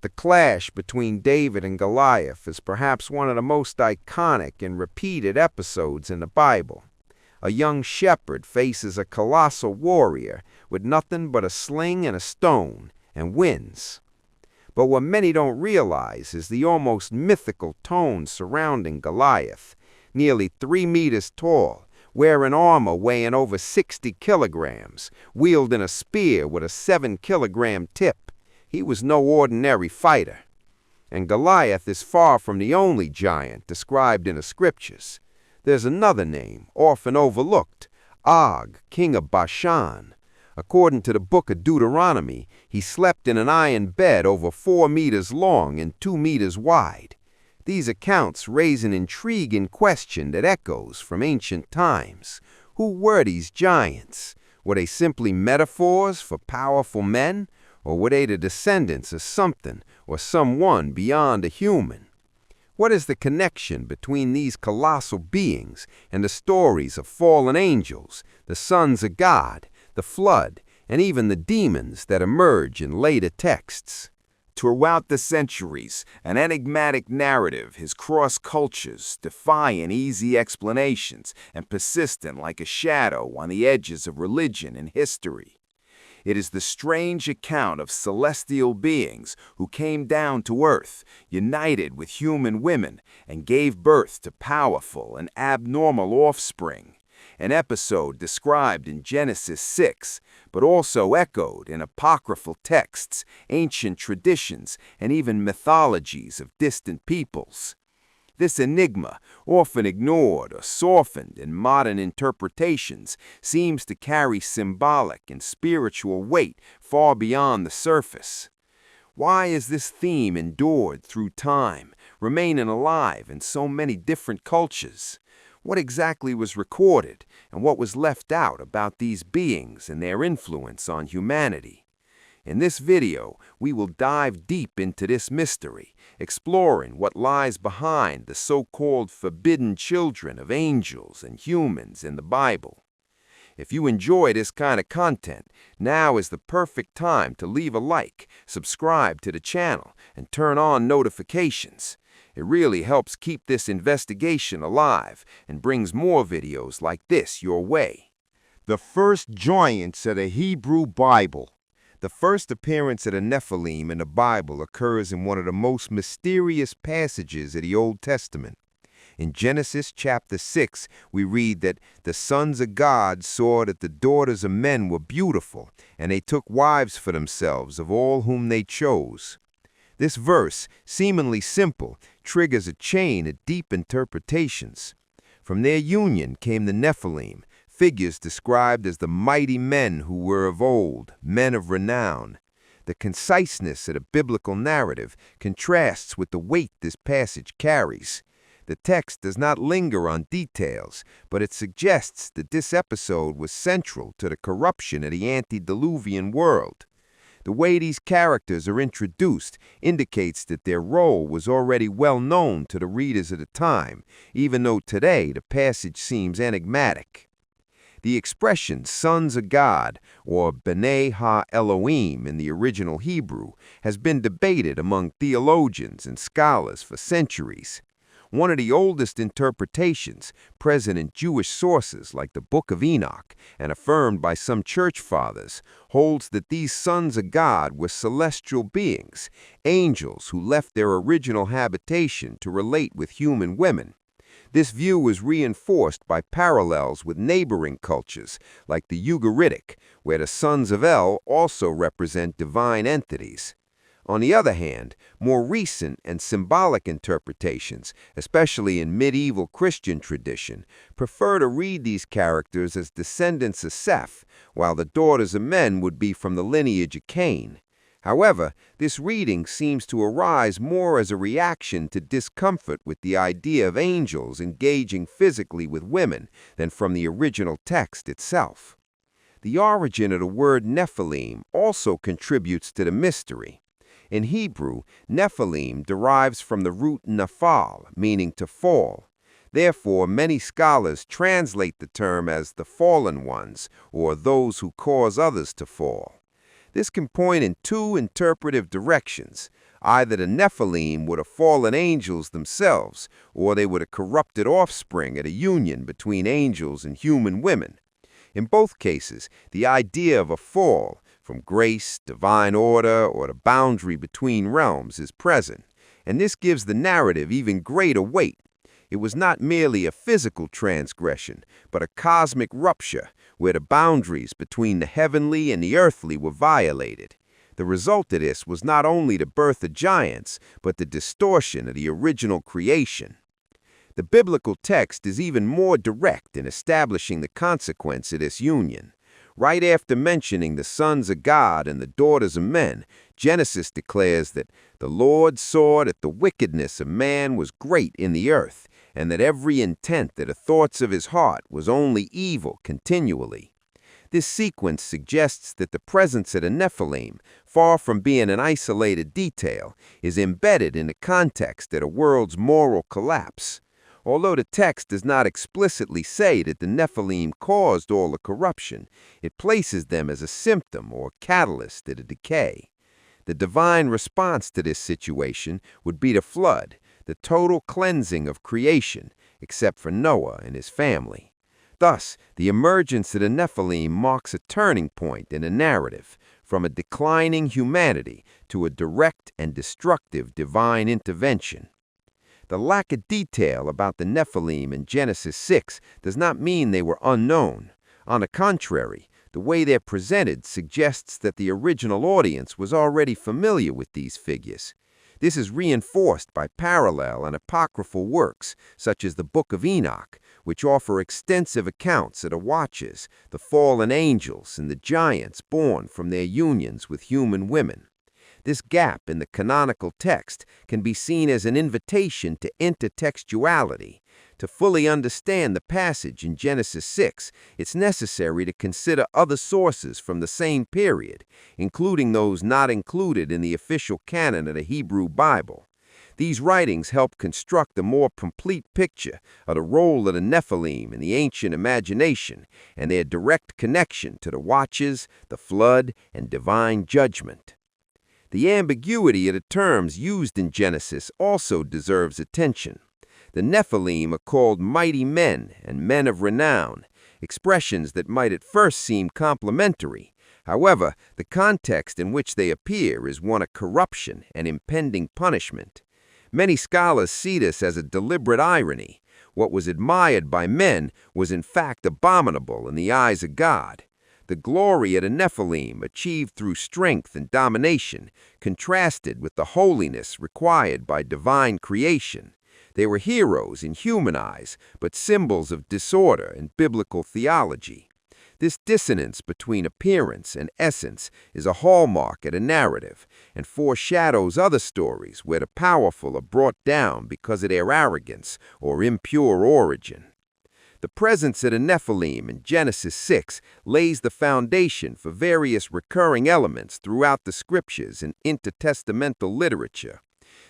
The clash between David and Goliath is perhaps one of the most iconic and repeated episodes in the Bible. A young shepherd faces a colossal warrior with nothing but a sling and a stone and wins. But what many don't realize is the almost mythical tone surrounding Goliath, nearly 3 meters tall, wearing armor weighing over 60 kilograms, wielding a spear with a 7-kilogram tip. He was no ordinary fighter. And Goliath is far from the only giant described in the scriptures. There's another name, often overlooked, Og, king of Bashan. According to the Book of Deuteronomy, he slept in an iron bed over 4 meters long and 2 meters wide. These accounts raise an intriguing question that echoes from ancient times. Who were these giants? Were they simply metaphors for powerful men? Or were they the descendants of something or someone beyond a human? What is the connection between these colossal beings and the stories of fallen angels, the sons of God, the flood, and even the demons that emerge in later texts? Throughout the centuries, an enigmatic narrative has crossed cultures, defying easy explanations and persistent like a shadow on the edges of religion and history. It is the strange account of celestial beings who came down to earth, united with human women, and gave birth to powerful and abnormal offspring. An episode described in Genesis 6, but also echoed in apocryphal texts, ancient traditions, and even mythologies of distant peoples. This enigma, often ignored or softened in modern interpretations, seems to carry symbolic and spiritual weight far beyond the surface. Why is this theme endured through time, remaining alive in so many different cultures? What exactly was recorded and what was left out about these beings and their influence on humanity? In this video, we will dive deep into this mystery, exploring what lies behind the so-called forbidden children of angels and humans in the Bible. If you enjoy this kind of content, now is the perfect time to leave a like, subscribe to the channel, and turn on notifications. It really helps keep this investigation alive and brings more videos like this your way. The first giants of the Hebrew Bible. The first appearance of the Nephilim in the Bible occurs in one of the most mysterious passages of the Old Testament. In Genesis chapter 6, we read that the sons of God saw that the daughters of men were beautiful, and they took wives for themselves of all whom they chose. This verse, seemingly simple, triggers a chain of deep interpretations. From their union came the Nephilim, figures described as the mighty men who were of old, men of renown. The conciseness of the biblical narrative contrasts with the weight this passage carries. The text does not linger on details, but it suggests that this episode was central to the corruption of the antediluvian world. The way these characters are introduced indicates that their role was already well known to the readers of the time, even though today the passage seems enigmatic. The expression sons of God, or B'nai Ha-Elohim in the original Hebrew, has been debated among theologians and scholars for centuries. One of the oldest interpretations, present in Jewish sources like the Book of Enoch and affirmed by some church fathers, holds that these sons of God were celestial beings, angels who left their original habitation to relate with human women. This view is reinforced by parallels with neighboring cultures, like the Ugaritic, where the sons of El also represent divine entities. On the other hand, more recent and symbolic interpretations, especially in medieval Christian tradition, prefer to read these characters as descendants of Seth, while the daughters of men would be from the lineage of Cain. However, this reading seems to arise more as a reaction to discomfort with the idea of angels engaging physically with women than from the original text itself. The origin of the word Nephilim also contributes to the mystery. In Hebrew, Nephilim derives from the root naphal, meaning to fall. Therefore, many scholars translate the term as the fallen ones, or those who cause others to fall. This can point in two interpretive directions. Either the Nephilim were the fallen angels themselves, or they were the corrupted offspring of a union between angels and human women. In both cases, the idea of a fall, from grace, divine order, or the boundary between realms is present, and this gives the narrative even greater weight. It was not merely a physical transgression, but a cosmic rupture, where the boundaries between the heavenly and the earthly were violated. The result of this was not only the birth of giants, but the distortion of the original creation. The biblical text is even more direct in establishing the consequence of this union. Right after mentioning the sons of God and the daughters of men, Genesis declares that the Lord saw that the wickedness of man was great in the earth, and that every intent of the thoughts of his heart was only evil continually. This sequence suggests that the presence of the Nephilim, far from being an isolated detail, is embedded in the context of the world's moral collapse. Although the text does not explicitly say that the Nephilim caused all the corruption, it places them as a symptom or catalyst to the decay. The divine response to this situation would be the flood, the total cleansing of creation, except for Noah and his family. Thus, the emergence of the Nephilim marks a turning point in the narrative, from a declining humanity to a direct and destructive divine intervention. The lack of detail about the Nephilim in Genesis 6 does not mean they were unknown. On the contrary, the way they're presented suggests that the original audience was already familiar with these figures. This is reinforced by parallel and apocryphal works, such as the Book of Enoch, which offer extensive accounts of the Watchers, the fallen angels, and the giants born from their unions with human women. This gap in the canonical text can be seen as an invitation to intertextuality. To fully understand the passage in Genesis 6, it's necessary to consider other sources from the same period, including those not included in the official canon of the Hebrew Bible. These writings help construct a more complete picture of the role of the Nephilim in the ancient imagination and their direct connection to the Watchers, the flood, and divine judgment. The ambiguity of the terms used in Genesis also deserves attention. The Nephilim are called mighty men and men of renown, expressions that might at first seem complimentary. However, the context in which they appear is one of corruption and impending punishment. Many scholars see this as a deliberate irony. What was admired by men was in fact abominable in the eyes of God. The glory of the Nephilim, achieved through strength and domination, contrasted with the holiness required by divine creation. They were heroes in human eyes, but symbols of disorder in biblical theology. This dissonance between appearance and essence is a hallmark of the narrative and foreshadows other stories where the powerful are brought down because of their arrogance or impure origin. The presence of the Nephilim in Genesis 6 lays the foundation for various recurring elements throughout the scriptures and intertestamental literature.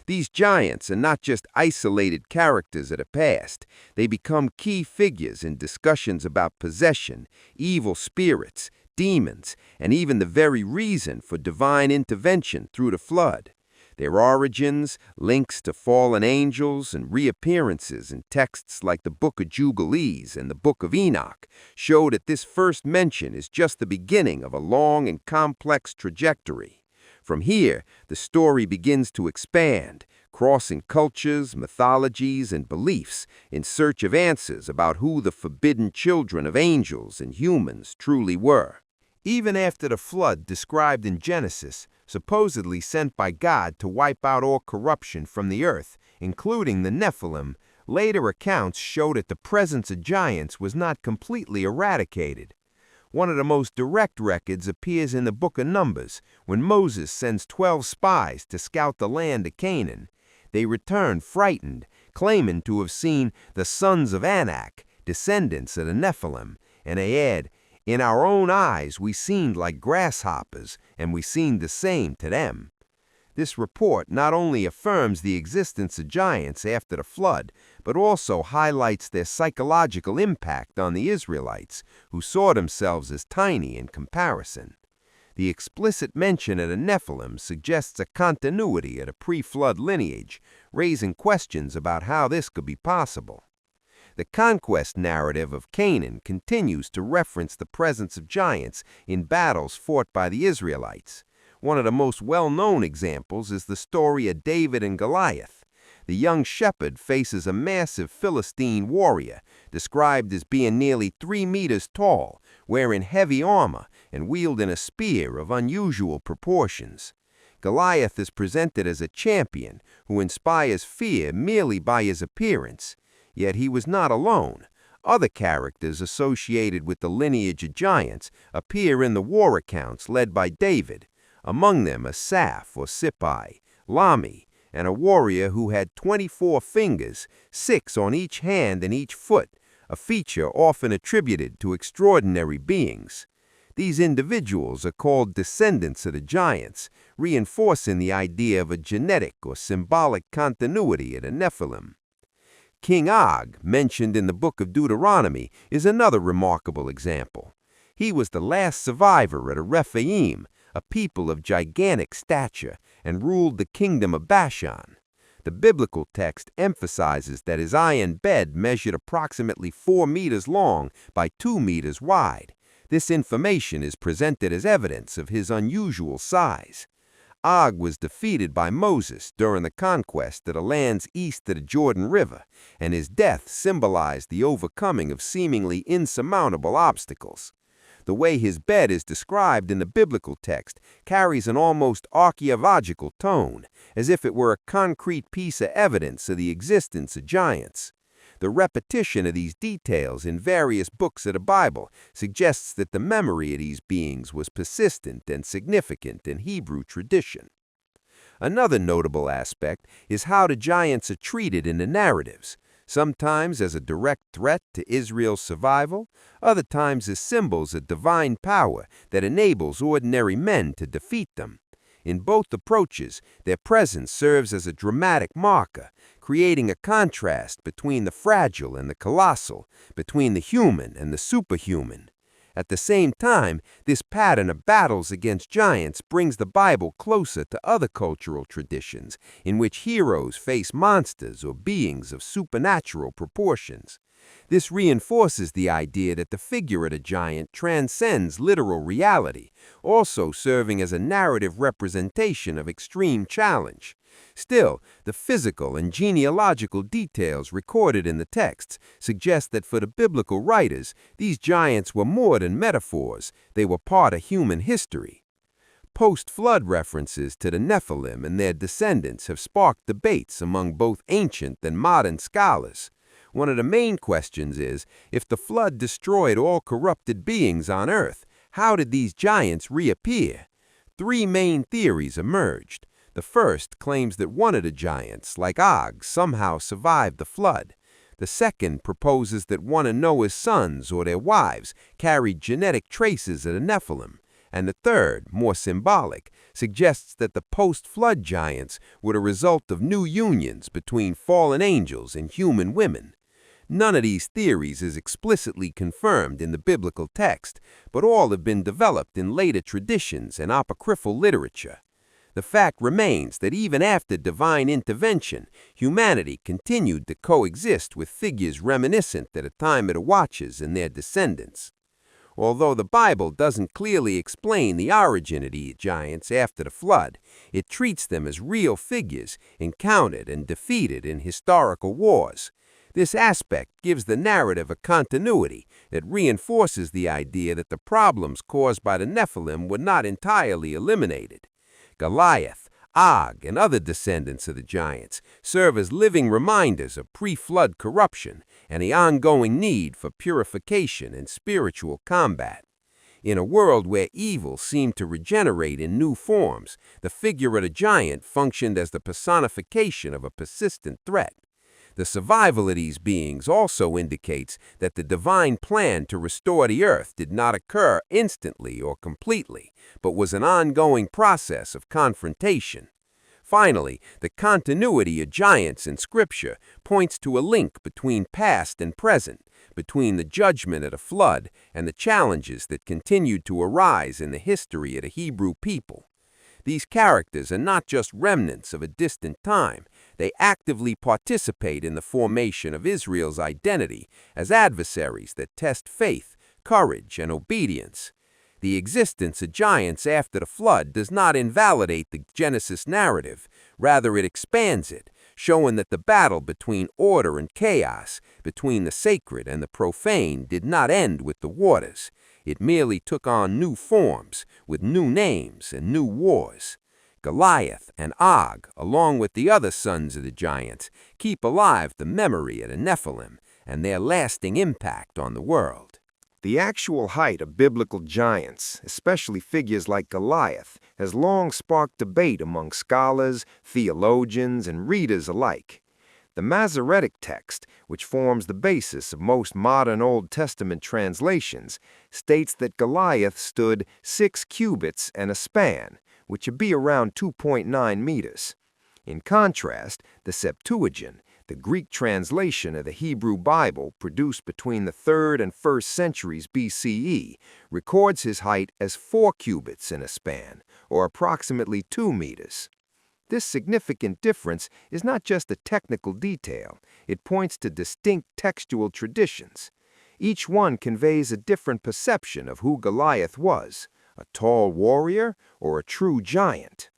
These giants are not just isolated characters of the past. They become key figures in discussions about possession, evil spirits, demons, and even the very reason for divine intervention through the flood. Their origins, links to fallen angels, and reappearances in texts like the Book of Jubilees and the Book of Enoch show that this first mention is just the beginning of a long and complex trajectory. From here, the story begins to expand, crossing cultures, mythologies, and beliefs in search of answers about who the forbidden children of angels and humans truly were. Even after the flood described in Genesis, supposedly sent by God to wipe out all corruption from the earth, including the Nephilim, later accounts show that the presence of giants was not completely eradicated. One of the most direct records appears in the Book of Numbers, when Moses sends 12 spies to scout the land of Canaan. They return frightened, claiming to have seen the sons of Anak, descendants of the Nephilim, and they add, "In our own eyes we seemed like grasshoppers, and we seemed the same to them." This report not only affirms the existence of giants after the flood, but also highlights their psychological impact on the Israelites, who saw themselves as tiny in comparison. The explicit mention of the Nephilim suggests a continuity of the pre-flood lineage, raising questions about how this could be possible. The conquest narrative of Canaan continues to reference the presence of giants in battles fought by the Israelites. One of the most well-known examples is the story of David and Goliath. The young shepherd faces a massive Philistine warrior, described as being nearly 3 meters tall, wearing heavy armor and wielding a spear of unusual proportions. Goliath is presented as a champion who inspires fear merely by his appearance. Yet he was not alone. Other characters associated with the lineage of giants appear in the war accounts led by David. Among them are Saph or Sippai, Lami, and a warrior who had 24 fingers, 6 on each hand and each foot, a feature often attributed to extraordinary beings. These individuals are called descendants of the giants, reinforcing the idea of a genetic or symbolic continuity of the Nephilim. King Og, mentioned in the Book of Deuteronomy, is another remarkable example. He was the last survivor of the Rephaim, a people of gigantic stature, and ruled the kingdom of Bashan. The biblical text emphasizes that his iron bed measured approximately 4 meters long by 2 meters wide. This information is presented as evidence of his unusual size. Og was defeated by Moses during the conquest of the lands east of the Jordan River, and his death symbolized the overcoming of seemingly insurmountable obstacles. The way his bed is described in the biblical text carries an almost archaeological tone, as if it were a concrete piece of evidence of the existence of giants. The repetition of these details in various books of the Bible suggests that the memory of these beings was persistent and significant in Hebrew tradition. Another notable aspect is how the giants are treated in the narratives, sometimes as a direct threat to Israel's survival, other times as symbols of divine power that enables ordinary men to defeat them. In both approaches, their presence serves as a dramatic marker, creating a contrast between the fragile and the colossal, between the human and the superhuman. At the same time, this pattern of battles against giants brings the Bible closer to other cultural traditions in which heroes face monsters or beings of supernatural proportions. This reinforces the idea that the figure of the giant transcends literal reality, also serving as a narrative representation of extreme challenge. Still, the physical and genealogical details recorded in the texts suggest that for the biblical writers, these giants were more than metaphors, they were part of human history. Post-flood references to the Nephilim and their descendants have sparked debates among both ancient and modern scholars. One of the main questions is, if the flood destroyed all corrupted beings on earth, how did these giants reappear? 3 main theories emerged. The first claims that one of the giants, like Og, somehow survived the flood. The second proposes that one of Noah's sons or their wives carried genetic traces of the Nephilim. And the third, more symbolic, suggests that the post-flood giants were the result of new unions between fallen angels and human women. None of these theories is explicitly confirmed in the biblical text, but all have been developed in later traditions and apocryphal literature. The fact remains that even after divine intervention, humanity continued to coexist with figures reminiscent at the time of the Watchers and their descendants. Although the Bible doesn't clearly explain the origin of these giants after the flood, it treats them as real figures encountered and defeated in historical wars. This aspect gives the narrative a continuity that reinforces the idea that the problems caused by the Nephilim were not entirely eliminated. Goliath, Og, and other descendants of the giants serve as living reminders of pre-flood corruption and the ongoing need for purification and spiritual combat. In a world where evil seemed to regenerate in new forms, the figure of the giant functioned as the personification of a persistent threat. The survival of these beings also indicates that the divine plan to restore the earth did not occur instantly or completely, but was an ongoing process of confrontation. Finally, the continuity of giants in Scripture points to a link between past and present, between the judgment at a flood and the challenges that continued to arise in the history of the Hebrew people. These characters are not just remnants of a distant time. They actively participate in the formation of Israel's identity as adversaries that test faith, courage, and obedience. The existence of giants after the flood does not invalidate the Genesis narrative. Rather, it expands it, showing that the battle between order and chaos, between the sacred and the profane, did not end with the waters. It merely took on new forms, with new names and new wars. Goliath and Og, along with the other sons of the giants, keep alive the memory of the Nephilim and their lasting impact on the world. The actual height of biblical giants, especially figures like Goliath, has long sparked debate among scholars, theologians, and readers alike. The Masoretic text, which forms the basis of most modern Old Testament translations, states that Goliath stood 6 cubits and a span, which would be around 2.9 meters. In contrast, the Septuagint, the Greek translation of the Hebrew Bible produced between the 3rd and 1st centuries BCE, records his height as 4 cubits in a span, or approximately 2 meters. This significant difference is not just a technical detail, it points to distinct textual traditions. Each one conveys a different perception of who Goliath was, a tall warrior or a true giant.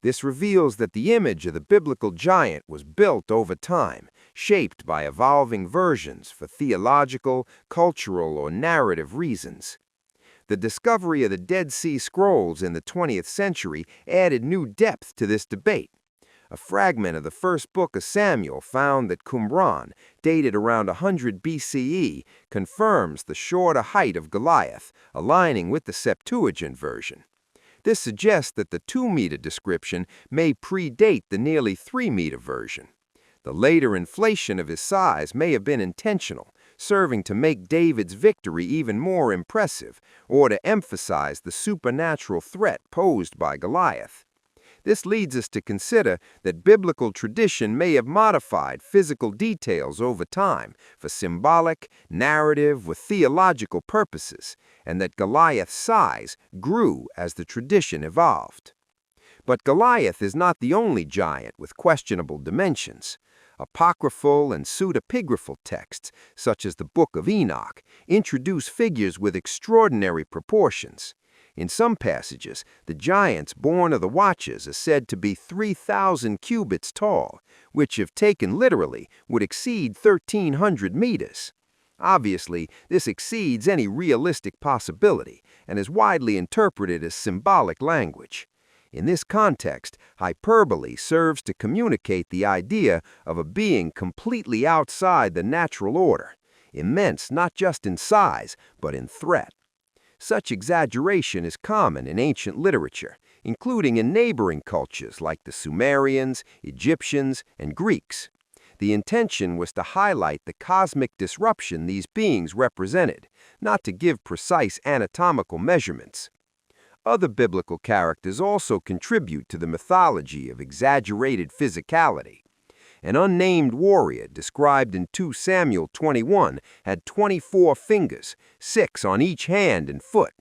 This reveals that the image of the biblical giant was built over time, shaped by evolving versions for theological, cultural, or narrative reasons. The discovery of the Dead Sea Scrolls in the 20th century added new depth to this debate. A fragment of the first book of Samuel found that Qumran, dated around 100 BCE, confirms the shorter height of Goliath, aligning with the Septuagint version. This suggests that the 2-meter description may predate the nearly 3-meter version. The later inflation of his size may have been intentional, serving to make David's victory even more impressive, or to emphasize the supernatural threat posed by Goliath. This leads us to consider that biblical tradition may have modified physical details over time for symbolic, narrative, or theological purposes, and that Goliath's size grew as the tradition evolved. But Goliath is not the only giant with questionable dimensions. Apocryphal and pseudepigraphal texts, such as the Book of Enoch, introduce figures with extraordinary proportions. In some passages, the giants born of the Watchers are said to be 3,000 cubits tall, which, if taken literally, would exceed 1,300 meters. Obviously, this exceeds any realistic possibility and is widely interpreted as symbolic language. In this context, hyperbole serves to communicate the idea of a being completely outside the natural order, immense not just in size, but in threat. Such exaggeration is common in ancient literature, including in neighboring cultures like the Sumerians, Egyptians, and Greeks. The intention was to highlight the cosmic disruption these beings represented, not to give precise anatomical measurements. Other biblical characters also contribute to the mythology of exaggerated physicality. An unnamed warrior described in 2 Samuel 21 had 24 fingers, 6 on each hand and foot.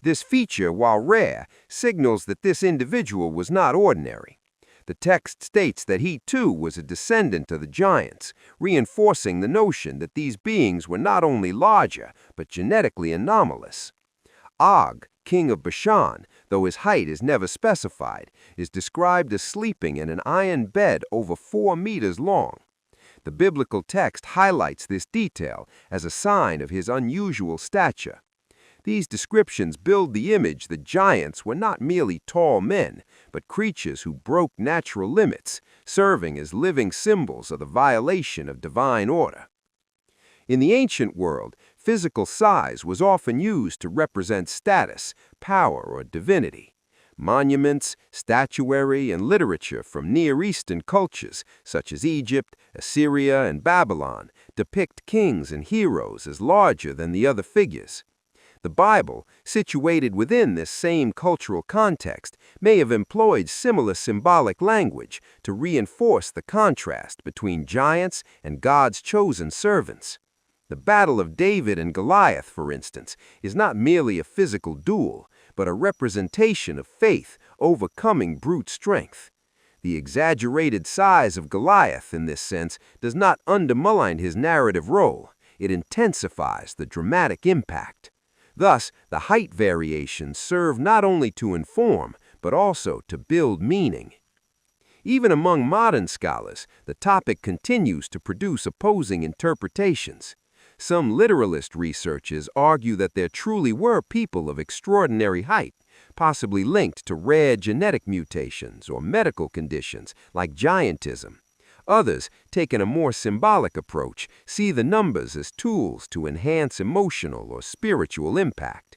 This feature, while rare, signals that this individual was not ordinary. The text states that he too was a descendant of the giants, reinforcing the notion that these beings were not only larger, but genetically anomalous. Og, king of Bashan, though his height is never specified, is described as sleeping in an iron bed over 4 meters long. The biblical text highlights this detail as a sign of his unusual stature. These descriptions build the image that giants were not merely tall men, but creatures who broke natural limits, serving as living symbols of the violation of divine order. In the ancient world, physical size was often used to represent status, power, or divinity. Monuments, statuary, and literature from Near Eastern cultures, such as Egypt, Assyria, and Babylon, depict kings and heroes as larger than the other figures. The Bible, situated within this same cultural context, may have employed similar symbolic language to reinforce the contrast between giants and God's chosen servants. The Battle of David and Goliath, for instance, is not merely a physical duel, but a representation of faith overcoming brute strength. The exaggerated size of Goliath, in this sense, does not undermine his narrative role. It intensifies the dramatic impact. Thus, the height variations serve not only to inform, but also to build meaning. Even among modern scholars, the topic continues to produce opposing interpretations. Some literalist researchers argue that there truly were people of extraordinary height, possibly linked to rare genetic mutations or medical conditions like giantism. Others, taking a more symbolic approach, see the numbers as tools to enhance emotional or spiritual impact.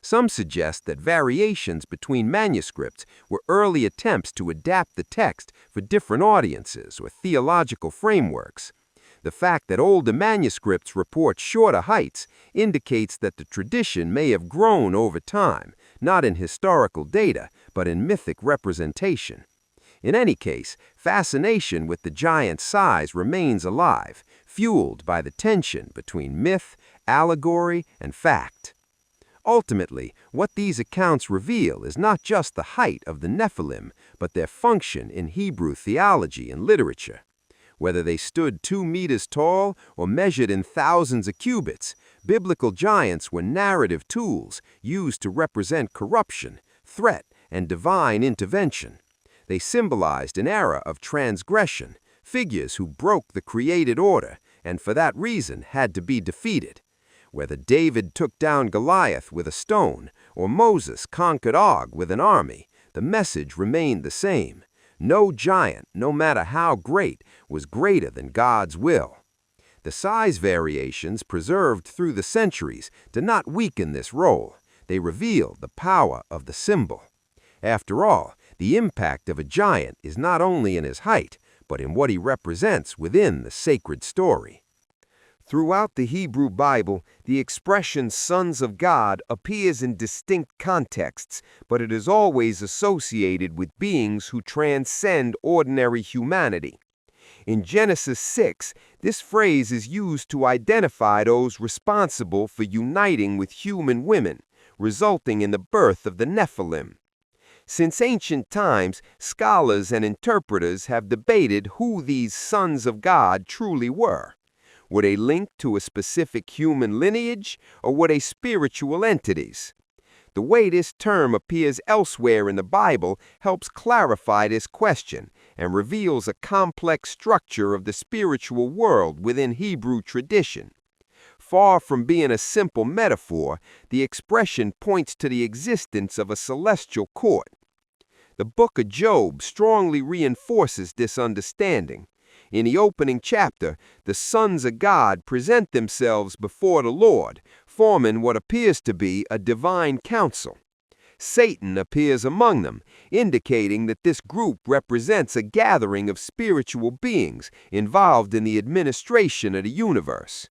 Some suggest that variations between manuscripts were early attempts to adapt the text for different audiences or theological frameworks. The fact that older manuscripts report shorter heights indicates that the tradition may have grown over time, not in historical data, but in mythic representation. In any case, fascination with the giant's size remains alive, fueled by the tension between myth, allegory, and fact. Ultimately, what these accounts reveal is not just the height of the Nephilim, but their function in Hebrew theology and literature. Whether they stood 2 meters tall or measured in thousands of cubits, biblical giants were narrative tools used to represent corruption, threat, and divine intervention. They symbolized an era of transgression, figures who broke the created order and for that reason had to be defeated. Whether David took down Goliath with a stone or Moses conquered Og with an army, the message remained the same. No giant, no matter how great, was greater than God's will. The size variations preserved through the centuries did not weaken this role. They revealed the power of the symbol. After all, the impact of a giant is not only in his height, but in what he represents within the sacred story. Throughout the Hebrew Bible, the expression sons of God appears in distinct contexts, but it is always associated with beings who transcend ordinary humanity. In Genesis 6, this phrase is used to identify those responsible for uniting with human women, resulting in the birth of the Nephilim. Since ancient times, scholars and interpreters have debated who these sons of God truly were. Were they linked to a specific human lineage, or were they spiritual entities? The way this term appears elsewhere in the Bible helps clarify this question and reveals a complex structure of the spiritual world within Hebrew tradition. Far from being a simple metaphor, the expression points to the existence of a celestial court. The Book of Job strongly reinforces this understanding. In the opening chapter, the sons of God present themselves before the Lord, forming what appears to be a divine council. Satan appears among them, indicating that this group represents a gathering of spiritual beings involved in the administration of the universe.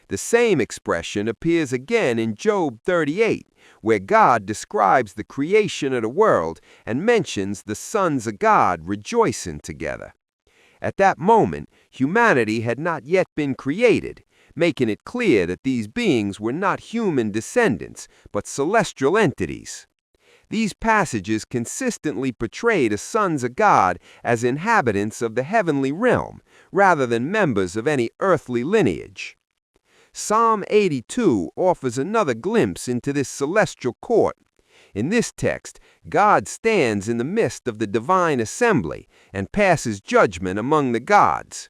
The same expression appears again in Job 38, where God describes the creation of the world and mentions the sons of God rejoicing together. At that moment, humanity had not yet been created, making it clear that these beings were not human descendants, but celestial entities. These passages consistently portray the sons of God as inhabitants of the heavenly realm, rather than members of any earthly lineage. Psalm 82 offers another glimpse into this celestial court. In this text, God stands in the midst of the divine assembly and passes judgment among the gods.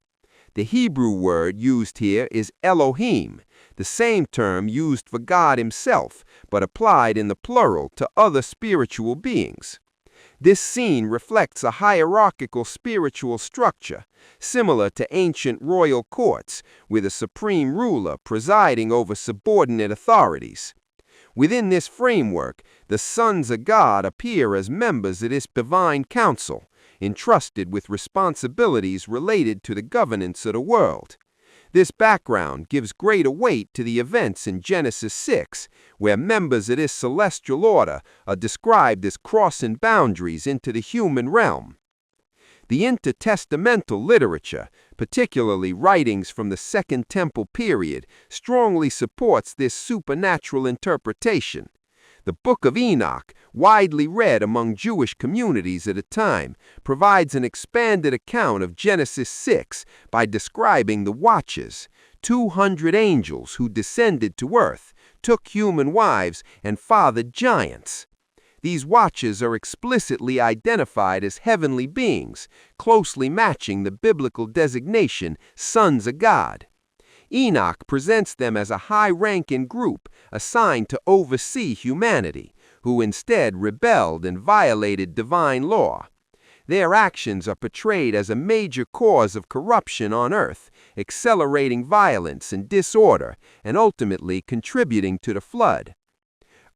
The Hebrew word used here is Elohim, the same term used for God himself, but applied in the plural to other spiritual beings. This scene reflects a hierarchical spiritual structure, similar to ancient royal courts, with a supreme ruler presiding over subordinate authorities. Within this framework, the sons of God appear as members of this divine council, entrusted with responsibilities related to the governance of the world. This background gives greater weight to the events in Genesis 6, where members of this celestial order are described as crossing boundaries into the human realm. The intertestamental literature, particularly writings from the Second Temple period, strongly supports this supernatural interpretation. The Book of Enoch, widely read among Jewish communities at the time, provides an expanded account of Genesis 6 by describing the Watchers, 200 angels who descended to earth, took human wives, and fathered giants. These Watchers are explicitly identified as heavenly beings, closely matching the biblical designation sons of God. Enoch presents them as a high-ranking group assigned to oversee humanity, who instead rebelled and violated divine law. Their actions are portrayed as a major cause of corruption on earth, accelerating violence and disorder, and ultimately contributing to the flood.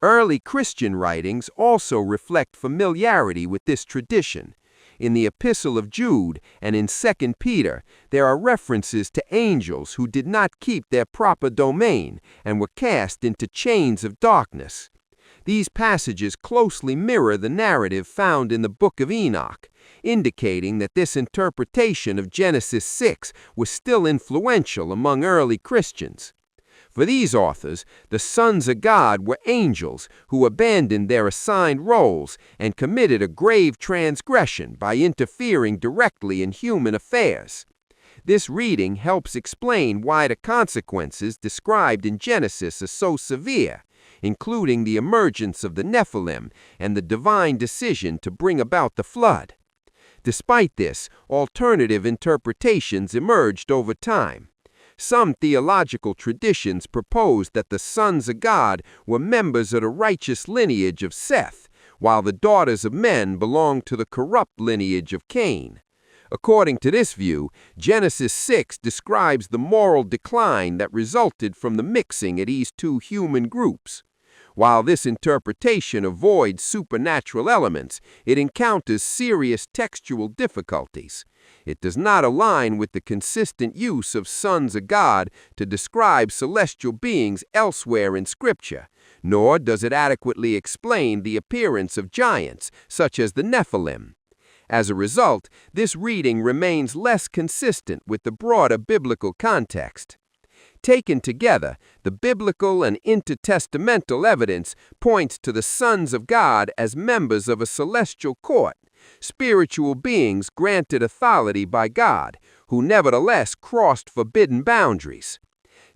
Early Christian writings also reflect familiarity with this tradition. In the Epistle of Jude and in 2 Peter, there are references to angels who did not keep their proper domain and were cast into chains of darkness. These passages closely mirror the narrative found in the Book of Enoch, indicating that this interpretation of Genesis 6 was still influential among early Christians. For these authors, the sons of God were angels who abandoned their assigned roles and committed a grave transgression by interfering directly in human affairs. This reading helps explain why the consequences described in Genesis are so severe, including the emergence of the Nephilim and the divine decision to bring about the flood. Despite this, alternative interpretations emerged over time. Some theological traditions proposed that the sons of God were members of the righteous lineage of Seth, while the daughters of men belonged to the corrupt lineage of Cain. According to this view, Genesis 6 describes the moral decline that resulted from the mixing of these two human groups. While this interpretation avoids supernatural elements, it encounters serious textual difficulties. It does not align with the consistent use of sons of God to describe celestial beings elsewhere in Scripture, nor does it adequately explain the appearance of giants, such as the Nephilim. As a result, this reading remains less consistent with the broader biblical context. Taken together, the biblical and intertestamental evidence points to the sons of God as members of a celestial court, spiritual beings granted authority by God, who nevertheless crossed forbidden boundaries.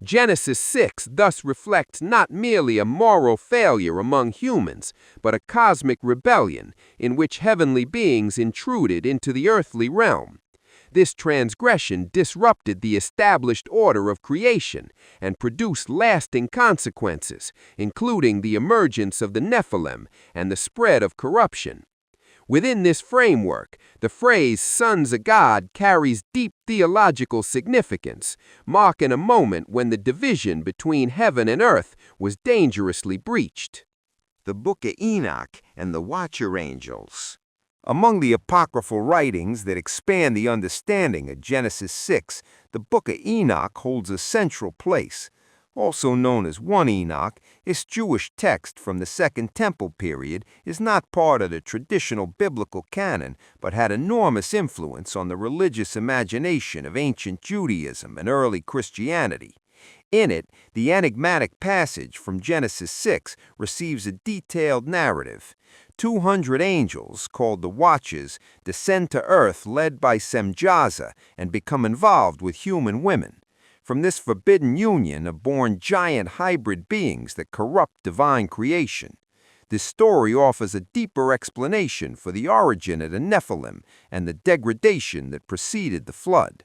Genesis 6 thus reflects not merely a moral failure among humans, but a cosmic rebellion in which heavenly beings intruded into the earthly realm. This transgression disrupted the established order of creation and produced lasting consequences, including the emergence of the Nephilim and the spread of corruption. Within this framework, the phrase sons of God carries deep theological significance, marking a moment when the division between heaven and earth was dangerously breached. The Book of Enoch and the Watcher Angels. Among the apocryphal writings that expand the understanding of Genesis 6, the Book of Enoch holds a central place. Also known as 1 Enoch, its Jewish text from the Second Temple period is not part of the traditional biblical canon, but had enormous influence on the religious imagination of ancient Judaism and early Christianity. In it, the enigmatic passage from Genesis 6 receives a detailed narrative. 200 angels, called the Watchers, descend to earth led by Semjaza and become involved with human women. From this forbidden union are born giant hybrid beings that corrupt divine creation. This story offers a deeper explanation for the origin of the Nephilim and the degradation that preceded the flood.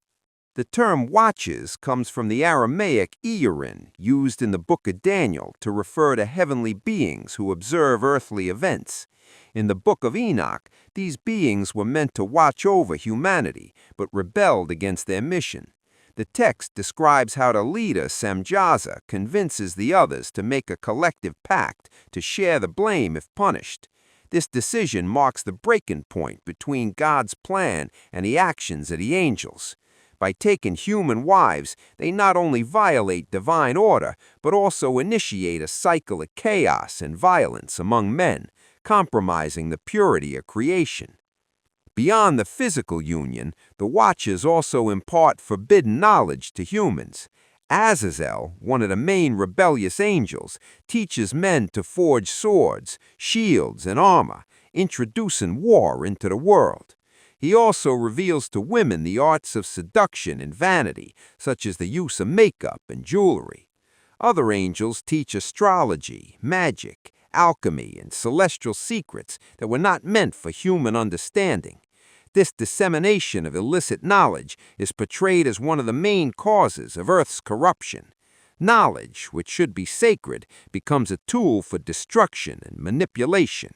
The term watches comes from the Aramaic Eorin, used in the Book of Daniel to refer to heavenly beings who observe earthly events. In the Book of Enoch, these beings were meant to watch over humanity, but rebelled against their mission. The text describes how the leader, Semjaza, convinces the others to make a collective pact to share the blame if punished. This decision marks the breaking point between God's plan and the actions of the angels. By taking human wives, they not only violate divine order, but also initiate a cycle of chaos and violence among men, compromising the purity of creation. Beyond the physical union, the Watchers also impart forbidden knowledge to humans. Azazel, one of the main rebellious angels, teaches men to forge swords, shields, and armor, introducing war into the world. He also reveals to women the arts of seduction and vanity, such as the use of makeup and jewelry. Other angels teach astrology, magic, alchemy, and celestial secrets that were not meant for human understanding. This dissemination of illicit knowledge is portrayed as one of the main causes of Earth's corruption. Knowledge, which should be sacred, becomes a tool for destruction and manipulation.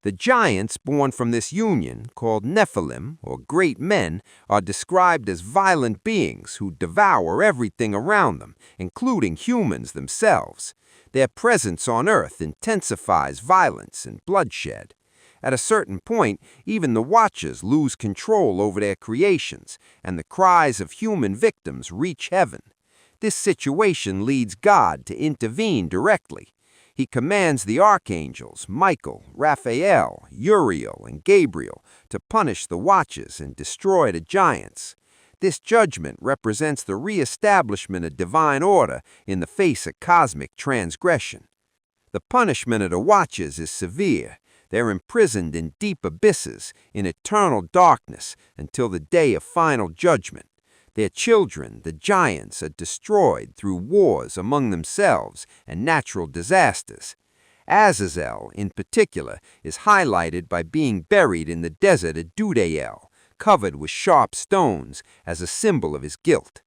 The giants born from this union, called Nephilim, or great men, are described as violent beings who devour everything around them, including humans themselves. Their presence on Earth intensifies violence and bloodshed. At a certain point, even the Watchers lose control over their creations, and the cries of human victims reach heaven. This situation leads God to intervene directly. He commands the archangels, Michael, Raphael, Uriel, and Gabriel, to punish the Watchers and destroy the giants. This judgment represents the reestablishment of divine order in the face of cosmic transgression. The punishment of the Watchers is severe. They're imprisoned in deep abysses, in eternal darkness, until the day of final judgment. Their children, the giants, are destroyed through wars among themselves and natural disasters. Azazel, in particular, is highlighted by being buried in the desert of Dudael, covered with sharp stones, as a symbol of his guilt.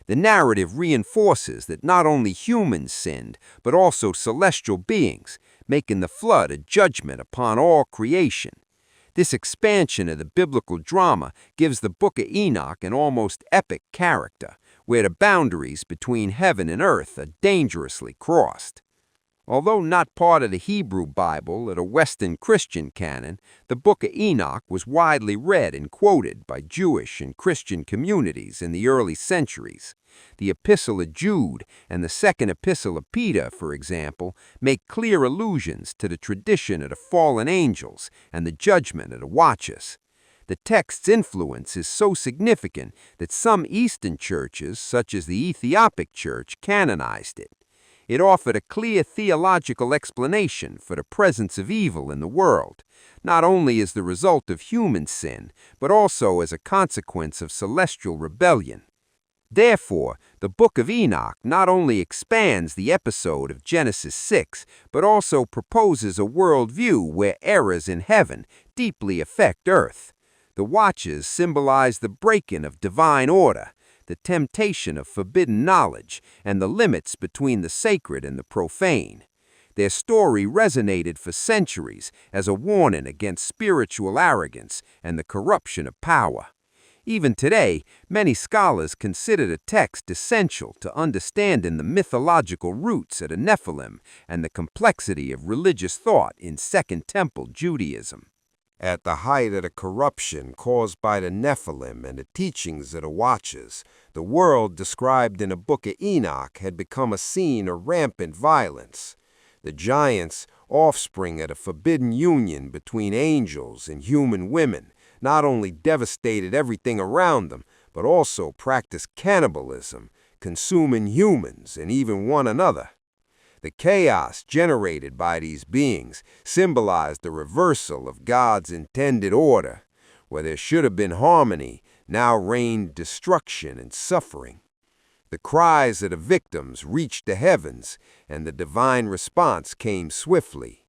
The narrative reinforces that not only humans sinned, but also celestial beings, making the flood a judgment upon all creation. This expansion of the biblical drama gives the Book of Enoch an almost epic character, where the boundaries between heaven and earth are dangerously crossed. Although not part of the Hebrew Bible or the Western Christian canon, the Book of Enoch was widely read and quoted by Jewish and Christian communities in the early centuries. The Epistle of Jude and the Second Epistle of Peter, for example, make clear allusions to the tradition of the fallen angels and the judgment of the Watchers. The text's influence is so significant that some Eastern churches, such as the Ethiopic Church, canonized it. It offered a clear theological explanation for the presence of evil in the world, not only as the result of human sin, but also as a consequence of celestial rebellion. Therefore, the Book of Enoch not only expands the episode of Genesis 6, but also proposes a worldview where errors in heaven deeply affect earth. The Watchers symbolize the breaking of divine order, the temptation of forbidden knowledge, and the limits between the sacred and the profane. Their story resonated for centuries as a warning against spiritual arrogance and the corruption of power. Even today, many scholars consider the text essential to understanding the mythological roots of the Nephilim and the complexity of religious thought in Second Temple Judaism. At the height of the corruption caused by the Nephilim and the teachings of the Watchers, the world described in the Book of Enoch had become a scene of rampant violence. The giants, offspring of the forbidden union between angels and human women, not only devastated everything around them, but also practiced cannibalism, consuming humans and even one another. The chaos generated by these beings symbolized the reversal of God's intended order. Where there should have been harmony, now reigned destruction and suffering. The cries of the victims reached the heavens, and the divine response came swiftly.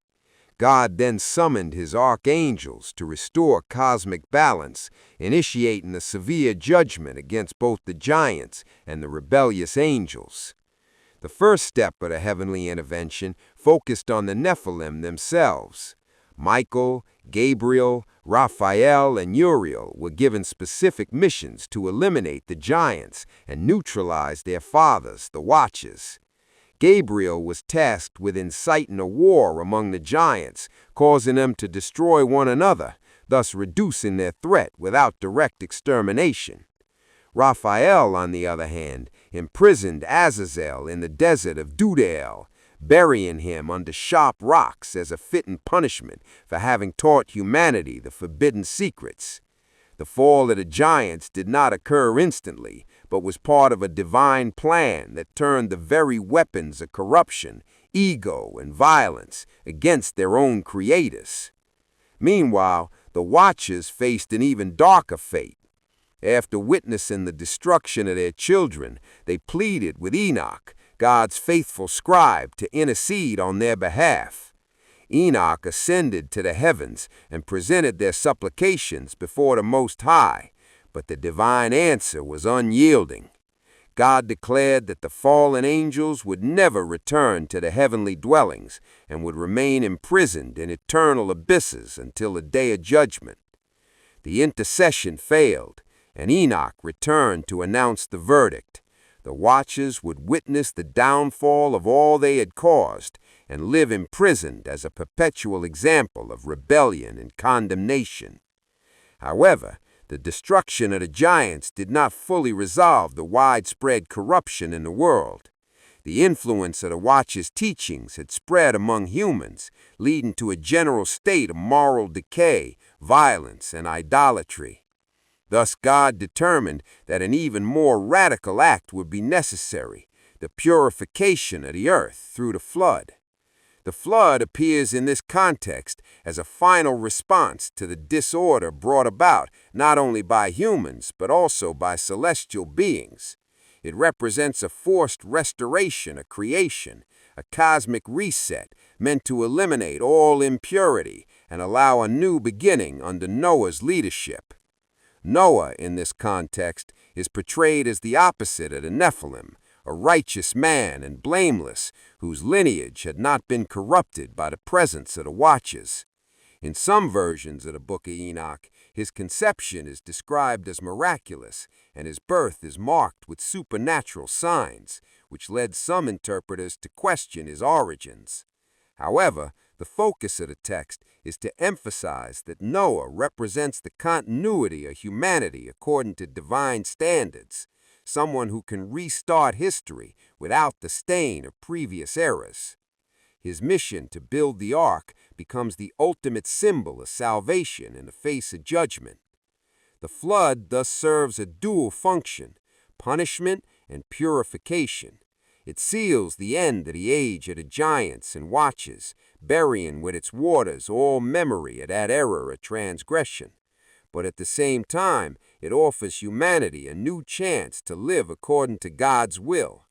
God then summoned his archangels to restore cosmic balance, initiating a severe judgment against both the giants and the rebellious angels. The first step of the heavenly intervention focused on the Nephilim themselves. Michael, Gabriel, Raphael, and Uriel were given specific missions to eliminate the giants and neutralize their fathers, the Watchers. Gabriel was tasked with inciting a war among the giants, causing them to destroy one another, thus reducing their threat without direct extermination. Raphael, on the other hand, imprisoned Azazel in the desert of Dudael, burying him under sharp rocks as a fitting punishment for having taught humanity the forbidden secrets. The fall of the giants did not occur instantly, but was part of a divine plan that turned the very weapons of corruption, ego, and violence against their own creators. Meanwhile, the Watchers faced an even darker fate. After witnessing the destruction of their children, they pleaded with Enoch, God's faithful scribe, to intercede on their behalf. Enoch ascended to the heavens and presented their supplications before the Most High, but the divine answer was unyielding. God declared that the fallen angels would never return to the heavenly dwellings and would remain imprisoned in eternal abysses until the day of judgment. The intercession failed, and Enoch returned to announce the verdict. The Watchers would witness the downfall of all they had caused and live imprisoned as a perpetual example of rebellion and condemnation. However, the destruction of the giants did not fully resolve the widespread corruption in the world. The influence of the Watchers' teachings had spread among humans, leading to a general state of moral decay, violence, and idolatry. Thus God determined that an even more radical act would be necessary, the purification of the earth through the flood. The flood appears in this context as a final response to the disorder brought about not only by humans but also by celestial beings. It represents a forced restoration of creation, a cosmic reset meant to eliminate all impurity and allow a new beginning under Noah's leadership. Noah, in this context, is portrayed as the opposite of the Nephilim, a righteous man and blameless, whose lineage had not been corrupted by the presence of the Watchers. In some versions of the Book of Enoch, his conception is described as miraculous, and his birth is marked with supernatural signs, which led some interpreters to question his origins. However, the focus of the text is to emphasize that Noah represents the continuity of humanity according to divine standards, someone who can restart history without the stain of previous eras. His mission to build the ark becomes the ultimate symbol of salvation in the face of judgment. The flood thus serves a dual function, punishment and purification. It seals the end of the age of the giants and Watchers, burying with its waters all memory of that era of transgression. But at the same time, it offers humanity a new chance to live according to God's will.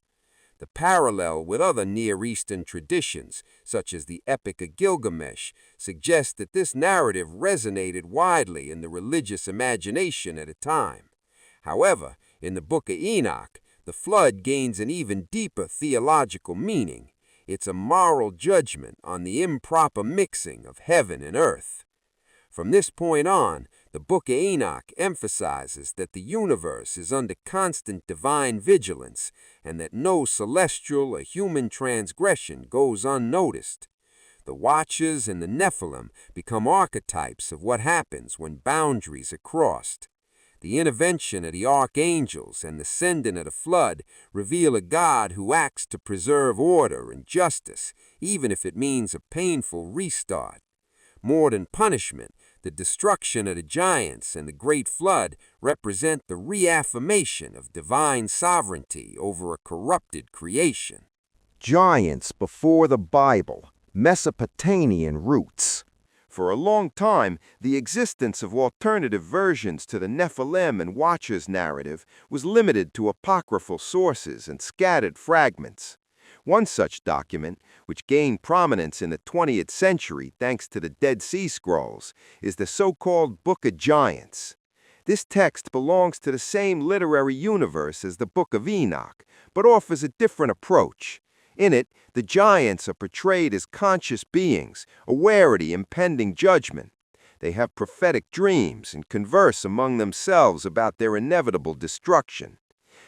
The parallel with other Near Eastern traditions, such as the Epic of Gilgamesh, suggests that this narrative resonated widely in the religious imagination at the time. However, in the Book of Enoch, the flood gains an even deeper theological meaning. It's a moral judgment on the improper mixing of heaven and earth. From this point on, the Book of Enoch emphasizes that the universe is under constant divine vigilance and that no celestial or human transgression goes unnoticed. The Watchers and the Nephilim become archetypes of what happens when boundaries are crossed. The intervention of the archangels and the sending of the flood reveal a God who acts to preserve order and justice, even if it means a painful restart. More than punishment, the destruction of the giants and the great flood represent the reaffirmation of divine sovereignty over a corrupted creation. Giants before the Bible, Mesopotamian roots. For a long time, the existence of alternative versions to the Nephilim and Watchers narrative was limited to apocryphal sources and scattered fragments. One such document, which gained prominence in the 20th century thanks to the Dead Sea Scrolls, is the so-called Book of Giants. This text belongs to the same literary universe as the Book of Enoch, but offers a different approach. In it, the giants are portrayed as conscious beings, aware of the impending judgment. They have prophetic dreams and converse among themselves about their inevitable destruction.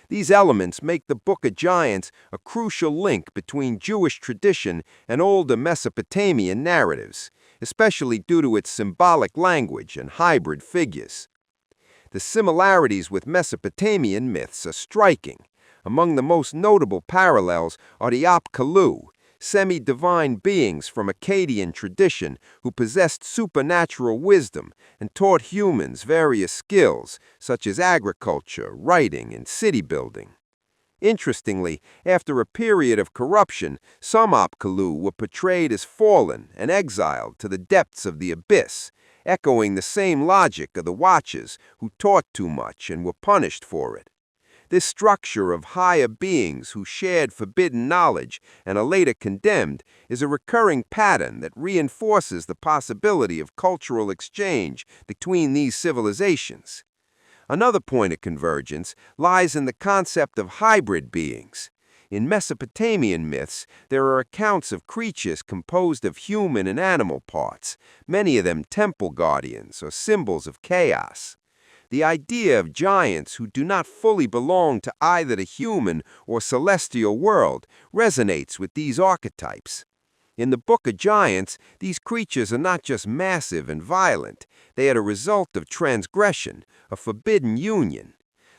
These elements make the Book of Giants a crucial link between Jewish tradition and older Mesopotamian narratives, especially due to its symbolic language and hybrid figures. The similarities with Mesopotamian myths are striking. Among the most notable parallels are the apocryphal, semi-divine beings from Akkadian tradition who possessed supernatural wisdom and taught humans various skills, such as agriculture, writing, and city building. Interestingly, after a period of corruption, some apocryphal were portrayed as fallen and exiled to the depths of the abyss, echoing the same logic of the Watchers who taught too much and were punished for it. This structure of higher beings who shared forbidden knowledge and are later condemned is a recurring pattern that reinforces the possibility of cultural exchange between these civilizations. Another point of convergence lies in the concept of hybrid beings. In Mesopotamian myths, there are accounts of creatures composed of human and animal parts, many of them temple guardians or symbols of chaos. The idea of giants who do not fully belong to either the human or celestial world resonates with these archetypes. In the Book of Giants, these creatures are not just massive and violent, they are the result of transgression, a forbidden union.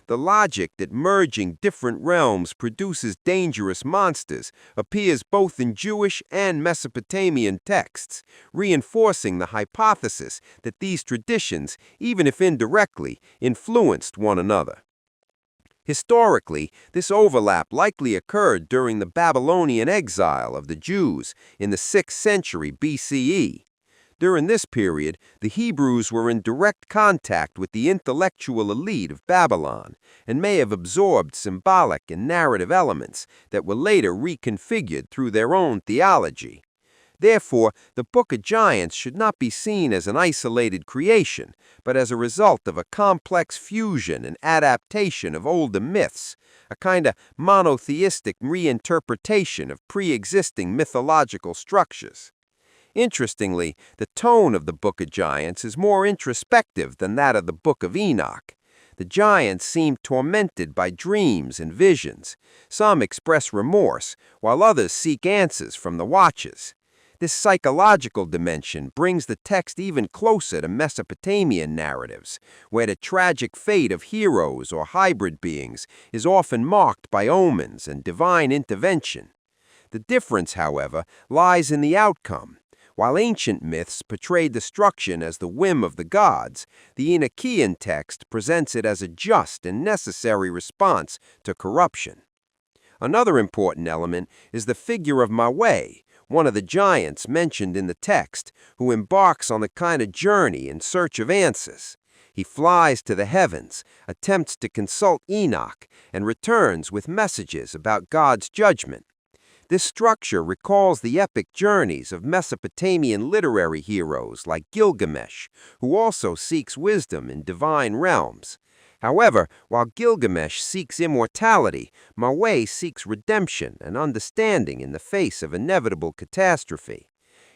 The logic that merging different realms produces dangerous monsters appears both in Jewish and Mesopotamian texts, reinforcing the hypothesis that these traditions, even if indirectly, influenced one another. Historically, this overlap likely occurred during the Babylonian exile of the Jews in the 6th century BCE. During this period, the Hebrews were in direct contact with the intellectual elite of Babylon and may have absorbed symbolic and narrative elements that were later reconfigured through their own theology. Therefore, the Book of Giants should not be seen as an isolated creation, but as a result of a complex fusion and adaptation of older myths, a kind of monotheistic reinterpretation of pre-existing mythological structures. Interestingly, the tone of the Book of Giants is more introspective than that of the Book of Enoch. The giants seem tormented by dreams and visions. Some express remorse, while others seek answers from the Watchers. This psychological dimension brings the text even closer to Mesopotamian narratives, where the tragic fate of heroes or hybrid beings is often marked by omens and divine intervention. The difference, however, lies in the outcome. While ancient myths portrayed destruction as the whim of the gods, the Enochian text presents it as a just and necessary response to corruption. Another important element is the figure of Maweh, one of the giants mentioned in the text, who embarks on a kind of journey in search of answers. He flies to the heavens, attempts to consult Enoch, and returns with messages about God's judgment. This structure recalls the epic journeys of Mesopotamian literary heroes like Gilgamesh, who also seeks wisdom in divine realms. However, while Gilgamesh seeks immortality, Maweh seeks redemption and understanding in the face of inevitable catastrophe.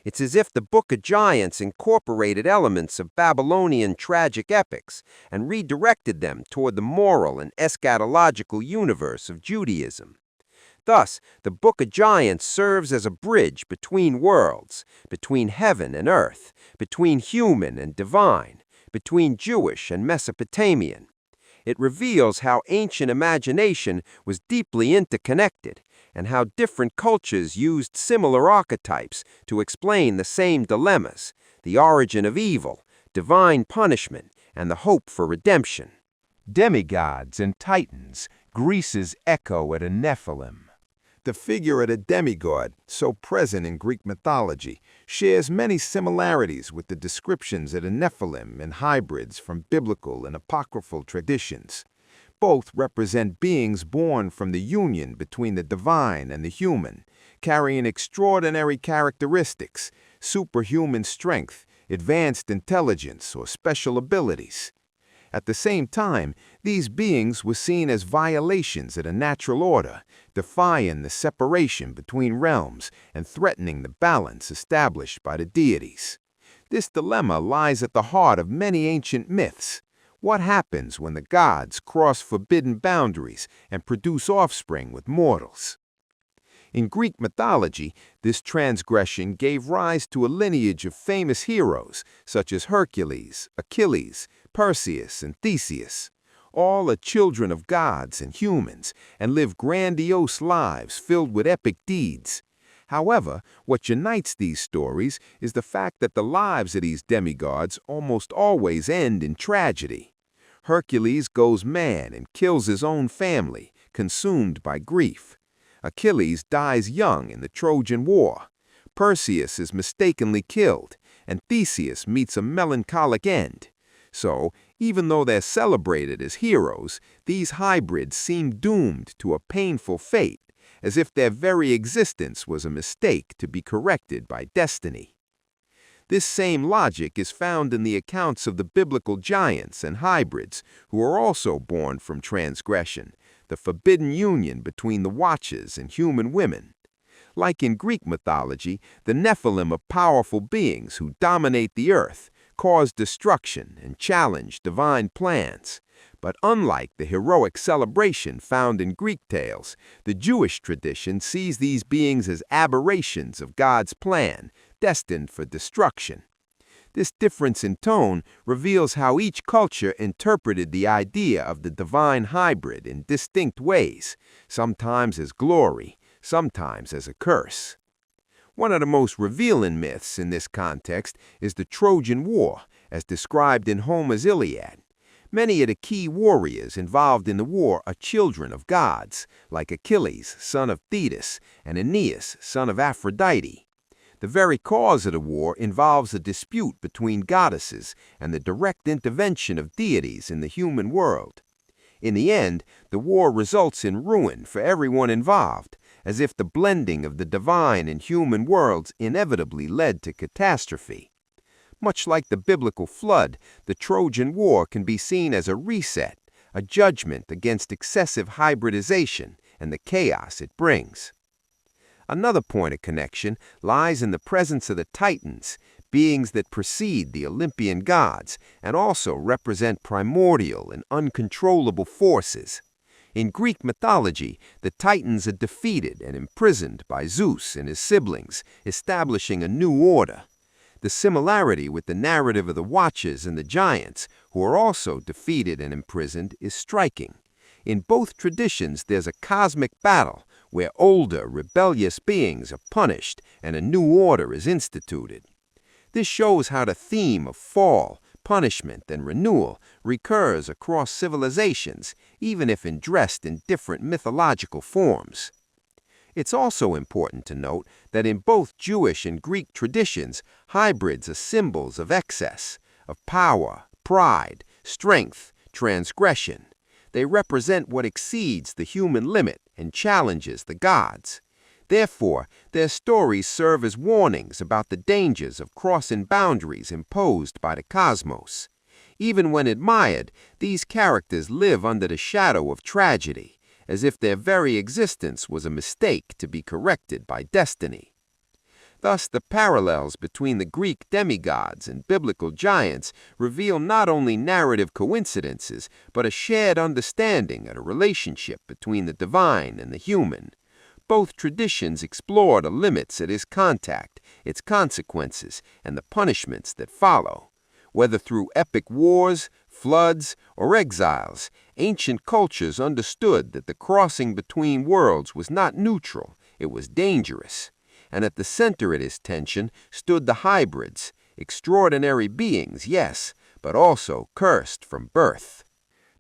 It's as if the Book of Giants incorporated elements of Babylonian tragic epics and redirected them toward the moral and eschatological universe of Judaism. Thus, the Book of Giants serves as a bridge between worlds, between heaven and earth, between human and divine, between Jewish and Mesopotamian. It reveals how ancient imagination was deeply interconnected and how different cultures used similar archetypes to explain the same dilemmas: the origin of evil, divine punishment, and the hope for redemption. Demigods and titans, Greece's echo at a Nephilim. The figure of the demigod, so present in Greek mythology, shares many similarities with the descriptions of the Nephilim and hybrids from biblical and apocryphal traditions. Both represent beings born from the union between the divine and the human, carrying extraordinary characteristics, superhuman strength, advanced intelligence, or special abilities. At the same time, these beings were seen as violations of the natural order, defying the separation between realms and threatening the balance established by the deities. This dilemma lies at the heart of many ancient myths. What happens when the gods cross forbidden boundaries and produce offspring with mortals? In Greek mythology, this transgression gave rise to a lineage of famous heroes such as Hercules, Achilles, Perseus and Theseus. All are children of gods and humans and live grandiose lives filled with epic deeds. However, what unites these stories is the fact that the lives of these demigods almost always end in tragedy. Hercules goes mad and kills his own family, consumed by grief. Achilles dies young in the Trojan War. Perseus is mistakenly killed, and Theseus meets a melancholic end. So, even though they're celebrated as heroes, these hybrids seem doomed to a painful fate, as if their very existence was a mistake to be corrected by destiny. This same logic is found in the accounts of the biblical giants and hybrids, who are also born from transgression, the forbidden union between the Watchers and human women. Like in Greek mythology, the Nephilim are powerful beings who dominate the earth, cause destruction, and challenge divine plans. But unlike the heroic celebration found in Greek tales, the Jewish tradition sees these beings as aberrations of God's plan, destined for destruction. This difference in tone reveals how each culture interpreted the idea of the divine hybrid in distinct ways, sometimes as glory, sometimes as a curse. One of the most revealing myths in this context is the Trojan War, as described in Homer's Iliad. Many of the key warriors involved in the war are children of gods, like Achilles, son of Thetis, and Aeneas, son of Aphrodite. The very cause of the war involves a dispute between goddesses and the direct intervention of deities in the human world. In the end, the war results in ruin for everyone involved, as if the blending of the divine and human worlds inevitably led to catastrophe. Much like the biblical flood, the Trojan War can be seen as a reset, a judgment against excessive hybridization and the chaos it brings. Another point of connection lies in the presence of the Titans, beings that precede the Olympian gods and also represent primordial and uncontrollable forces. In Greek mythology, the Titans are defeated and imprisoned by Zeus and his siblings, establishing a new order. The similarity with the narrative of the Watchers and the giants, who are also defeated and imprisoned, is striking. In both traditions, there's a cosmic battle where older, rebellious beings are punished and a new order is instituted. This shows how the theme of fall, punishment, and renewal recurs across civilizations, even if dressed in different mythological forms. It's also important to note that in both Jewish and Greek traditions, hybrids are symbols of excess, of power, pride, strength, transgression. They represent what exceeds the human limit and challenges the gods. Therefore, their stories serve as warnings about the dangers of crossing boundaries imposed by the cosmos. Even when admired, these characters live under the shadow of tragedy, as if their very existence was a mistake to be corrected by destiny. Thus, the parallels between the Greek demigods and biblical giants reveal not only narrative coincidences, but a shared understanding of the relationship between the divine and the human. Both traditions explore the limits of this contact, its consequences, and the punishments that follow. Whether through epic wars, floods, or exiles, ancient cultures understood that the crossing between worlds was not neutral, it was dangerous. And at the center of this tension stood the hybrids, extraordinary beings, yes, but also cursed from birth.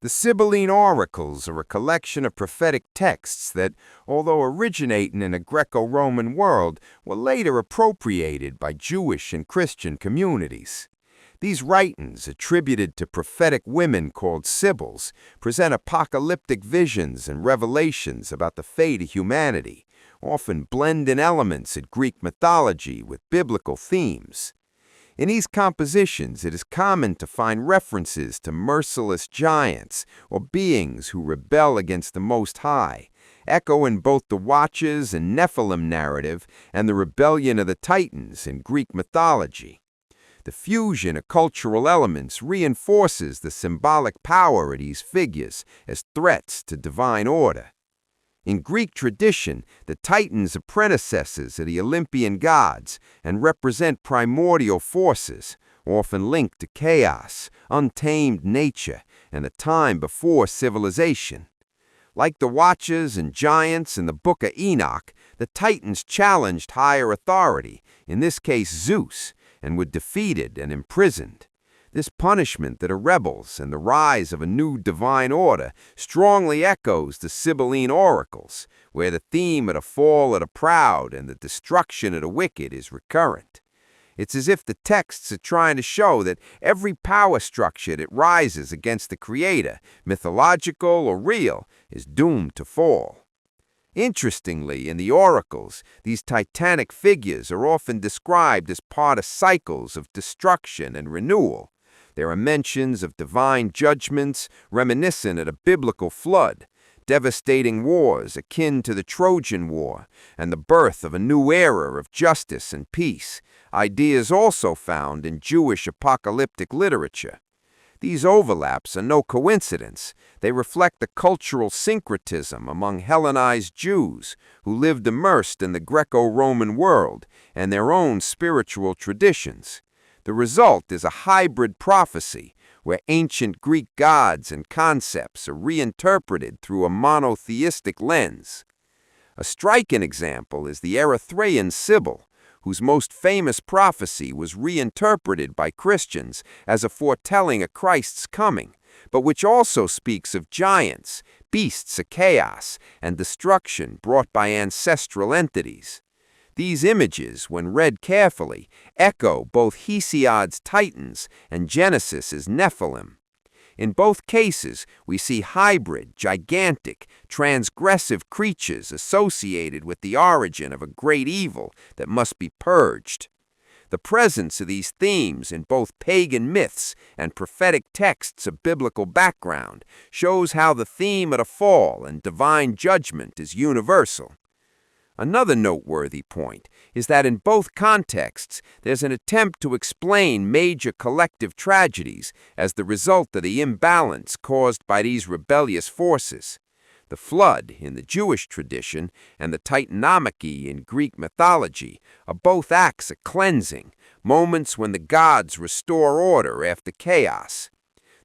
The Sibylline oracles are a collection of prophetic texts that, although originating in a Greco-Roman world, were later appropriated by Jewish and Christian communities. These writings, attributed to prophetic women called Sibyls, present apocalyptic visions and revelations about the fate of humanity, often blending elements of Greek mythology with biblical themes. In these compositions, it is common to find references to merciless giants or beings who rebel against the Most High, echoing both the Watchers and Nephilim narrative and the rebellion of the Titans in Greek mythology. The fusion of cultural elements reinforces the symbolic power of these figures as threats to divine order. In Greek tradition, the Titans are predecessors of the Olympian gods and represent primordial forces, often linked to chaos, untamed nature, and a time before civilization. Like the Watchers and giants in the Book of Enoch, the Titans challenged higher authority, in this case Zeus, and were defeated and imprisoned. This punishment of the rebels and the rise of a new divine order strongly echoes the Sibylline oracles, where the theme of the fall of the proud and the destruction of the wicked is recurrent. It's as if the texts are trying to show that every power structure that rises against the Creator, mythological or real, is doomed to fall. Interestingly, in the oracles, these titanic figures are often described as part of cycles of destruction and renewal. There are mentions of divine judgments reminiscent of the biblical flood, devastating wars akin to the Trojan War, and the birth of a new era of justice and peace, ideas also found in Jewish apocalyptic literature. These overlaps are no coincidence. They reflect the cultural syncretism among Hellenized Jews who lived immersed in the Greco-Roman world and their own spiritual traditions. The result is a hybrid prophecy where ancient Greek gods and concepts are reinterpreted through a monotheistic lens. A striking example is the Erythraean Sibyl, whose most famous prophecy was reinterpreted by Christians as a foretelling of Christ's coming, but which also speaks of giants, beasts of chaos, and destruction brought by ancestral entities. These images, when read carefully, echo both Hesiod's Titans and Genesis's Nephilim. In both cases, we see hybrid, gigantic, transgressive creatures associated with the origin of a great evil that must be purged. The presence of these themes in both pagan myths and prophetic texts of biblical background shows how the theme of the fall and divine judgment is universal. Another noteworthy point is that in both contexts, there's an attempt to explain major collective tragedies as the result of the imbalance caused by these rebellious forces. The flood in the Jewish tradition and the Titanomachy in Greek mythology are both acts of cleansing, moments when the gods restore order after chaos.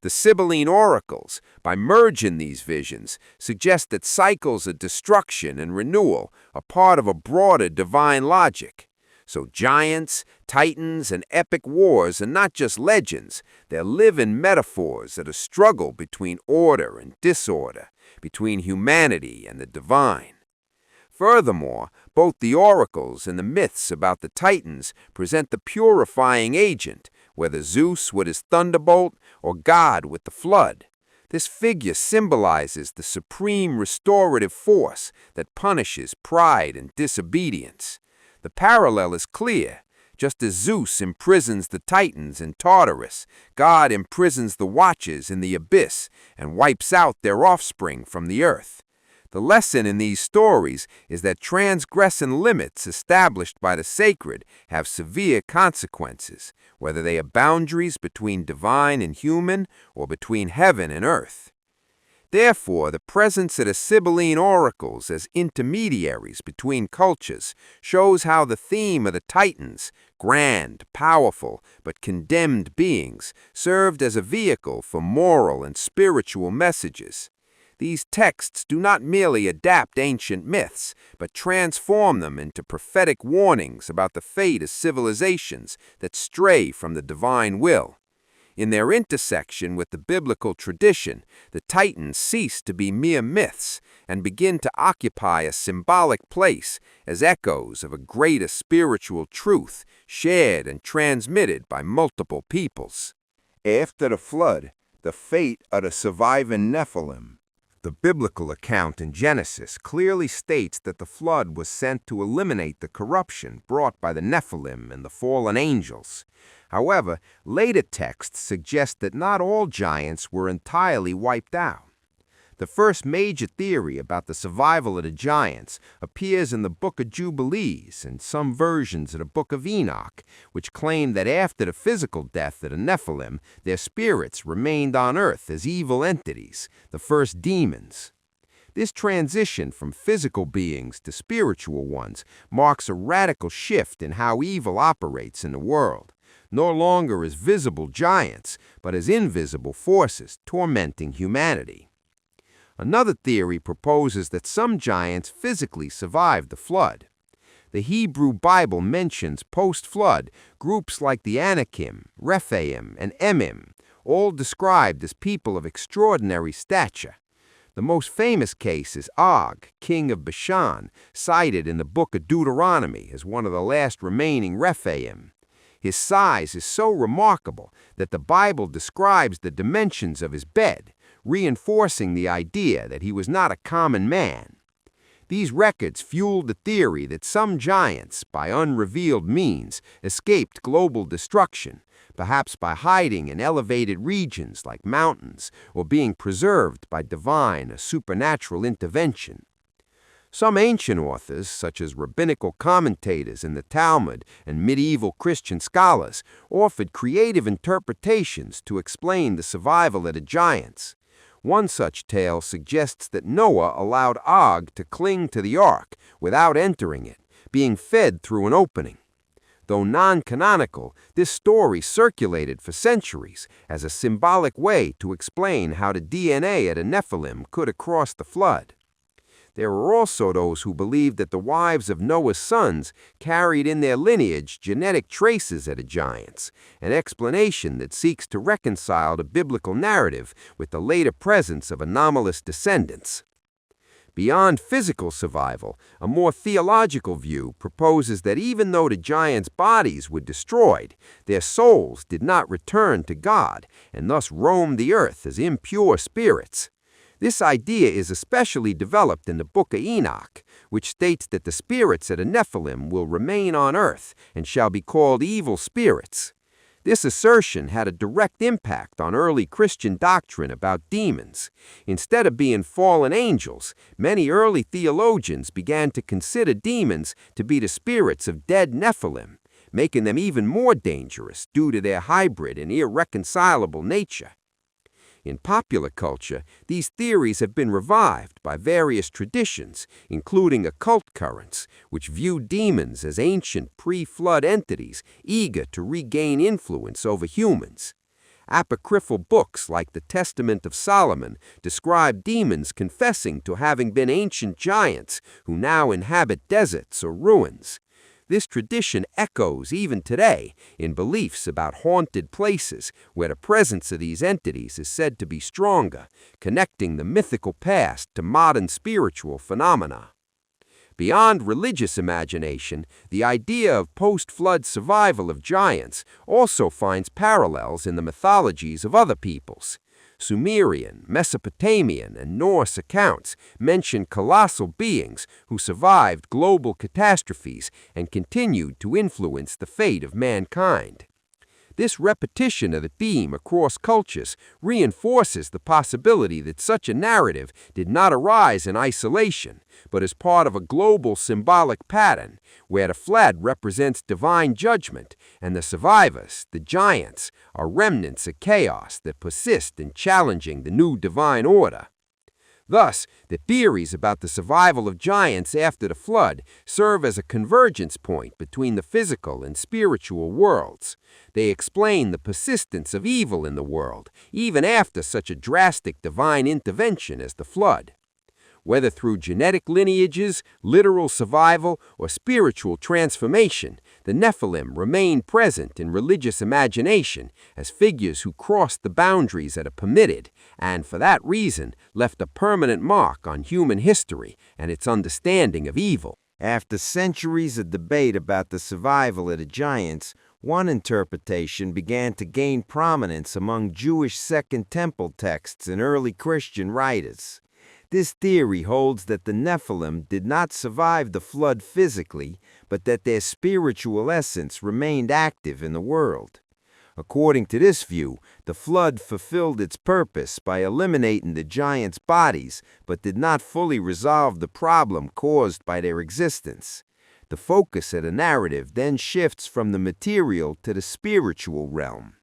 The Sibylline oracles, by merging these visions, suggest that cycles of destruction and renewal are part of a broader divine logic. So giants, titans, and epic wars are not just legends, they're living metaphors of a struggle between order and disorder, between humanity and the divine. Furthermore, both the oracles and the myths about the Titans present the purifying agent, whether Zeus with his thunderbolt or God with the flood. This figure symbolizes the supreme restorative force that punishes pride and disobedience. The parallel is clear. Just as Zeus imprisons the Titans in Tartarus, God imprisons the Watchers in the abyss and wipes out their offspring from the earth. The lesson in these stories is that transgressing limits established by the sacred have severe consequences, whether they are boundaries between divine and human or between heaven and earth. Therefore, the presence of the Sibylline oracles as intermediaries between cultures shows how the theme of the Titans, grand, powerful, but condemned beings, served as a vehicle for moral and spiritual messages. These texts do not merely adapt ancient myths, but transform them into prophetic warnings about the fate of civilizations that stray from the divine will. In their intersection with the biblical tradition, the Titans cease to be mere myths and begin to occupy a symbolic place as echoes of a greater spiritual truth shared and transmitted by multiple peoples. After the flood, the fate of the surviving Nephilim. The biblical account in Genesis clearly states that the flood was sent to eliminate the corruption brought by the Nephilim and the fallen angels. However, later texts suggest that not all giants were entirely wiped out. The first major theory about the survival of the giants appears in the Book of Jubilees and some versions of the Book of Enoch, which claim that after the physical death of the Nephilim, their spirits remained on earth as evil entities, the first demons. This transition from physical beings to spiritual ones marks a radical shift in how evil operates in the world. no longer as visible giants, but as invisible forces tormenting humanity. Another theory proposes that some giants physically survived the flood. The Hebrew Bible mentions post-flood groups like the Anakim, Rephaim, and Emim, all described as people of extraordinary stature. The most famous case is Og, king of Bashan, cited in the Book of Deuteronomy as one of the last remaining Rephaim. His size is so remarkable that the Bible describes the dimensions of his bed, reinforcing the idea that he was not a common man. These records fueled the theory that some giants, by unrevealed means, escaped global destruction, perhaps by hiding in elevated regions like mountains or being preserved by divine or supernatural intervention. Some ancient authors, such as rabbinical commentators in the Talmud and medieval Christian scholars, offered creative interpretations to explain the survival of the giants. One such tale suggests that Noah allowed Og to cling to the ark without entering it, being fed through an opening. Though non-canonical, this story circulated for centuries as a symbolic way to explain how the DNA of the Nephilim could have crossed the flood. There were also those who believed that the wives of Noah's sons carried in their lineage genetic traces of the giants, an explanation that seeks to reconcile the biblical narrative with the later presence of anomalous descendants. Beyond physical survival, a more theological view proposes that even though the giants' bodies were destroyed, their souls did not return to God and thus roamed the earth as impure spirits. This idea is especially developed in the Book of Enoch, which states that the spirits of the Nephilim will remain on earth and shall be called evil spirits. This assertion had a direct impact on early Christian doctrine about demons. Instead of being fallen angels, many early theologians began to consider demons to be the spirits of dead Nephilim, making them even more dangerous due to their hybrid and irreconcilable nature. In popular culture, these theories have been revived by various traditions, including occult currents, which view demons as ancient pre-flood entities eager to regain influence over humans. Apocryphal books like the Testament of Solomon describe demons confessing to having been ancient giants who now inhabit deserts or ruins. This tradition echoes even today in beliefs about haunted places where the presence of these entities is said to be stronger, connecting the mythical past to modern spiritual phenomena. Beyond religious imagination, the idea of post-flood survival of giants also finds parallels in the mythologies of other peoples. Sumerian, Mesopotamian, and Norse accounts mention colossal beings who survived global catastrophes and continued to influence the fate of mankind. This repetition of the theme across cultures reinforces the possibility that such a narrative did not arise in isolation, but as part of a global symbolic pattern, where the flood represents divine judgment, and the survivors, the giants, are remnants of chaos that persist in challenging the new divine order. Thus, the theories about the survival of giants after the flood serve as a convergence point between the physical and spiritual worlds. They explain the persistence of evil in the world, even after such a drastic divine intervention as the flood. Whether through genetic lineages, literal survival, or spiritual transformation, the Nephilim remain present in religious imagination as figures who crossed the boundaries that are permitted, and for that reason left a permanent mark on human history and its understanding of evil. After centuries of debate about the survival of the giants, one interpretation began to gain prominence among Jewish Second Temple texts and early Christian writers. This theory holds that the Nephilim did not survive the flood physically, but that their spiritual essence remained active in the world. According to this view, the flood fulfilled its purpose by eliminating the giants' bodies, but did not fully resolve the problem caused by their existence. The focus of the narrative then shifts from the material to the spiritual realm.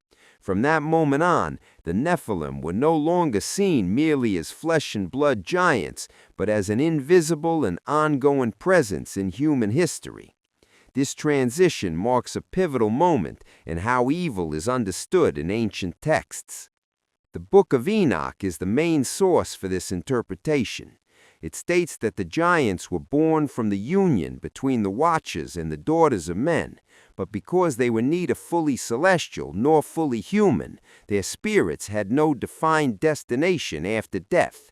From that moment on, the Nephilim were no longer seen merely as flesh and blood giants, but as an invisible and ongoing presence in human history. This transition marks a pivotal moment in how evil is understood in ancient texts. The Book of Enoch is the main source for this interpretation. It states that the giants were born from the union between the Watchers and the daughters of men, but because they were neither fully celestial nor fully human, their spirits had no defined destination after death.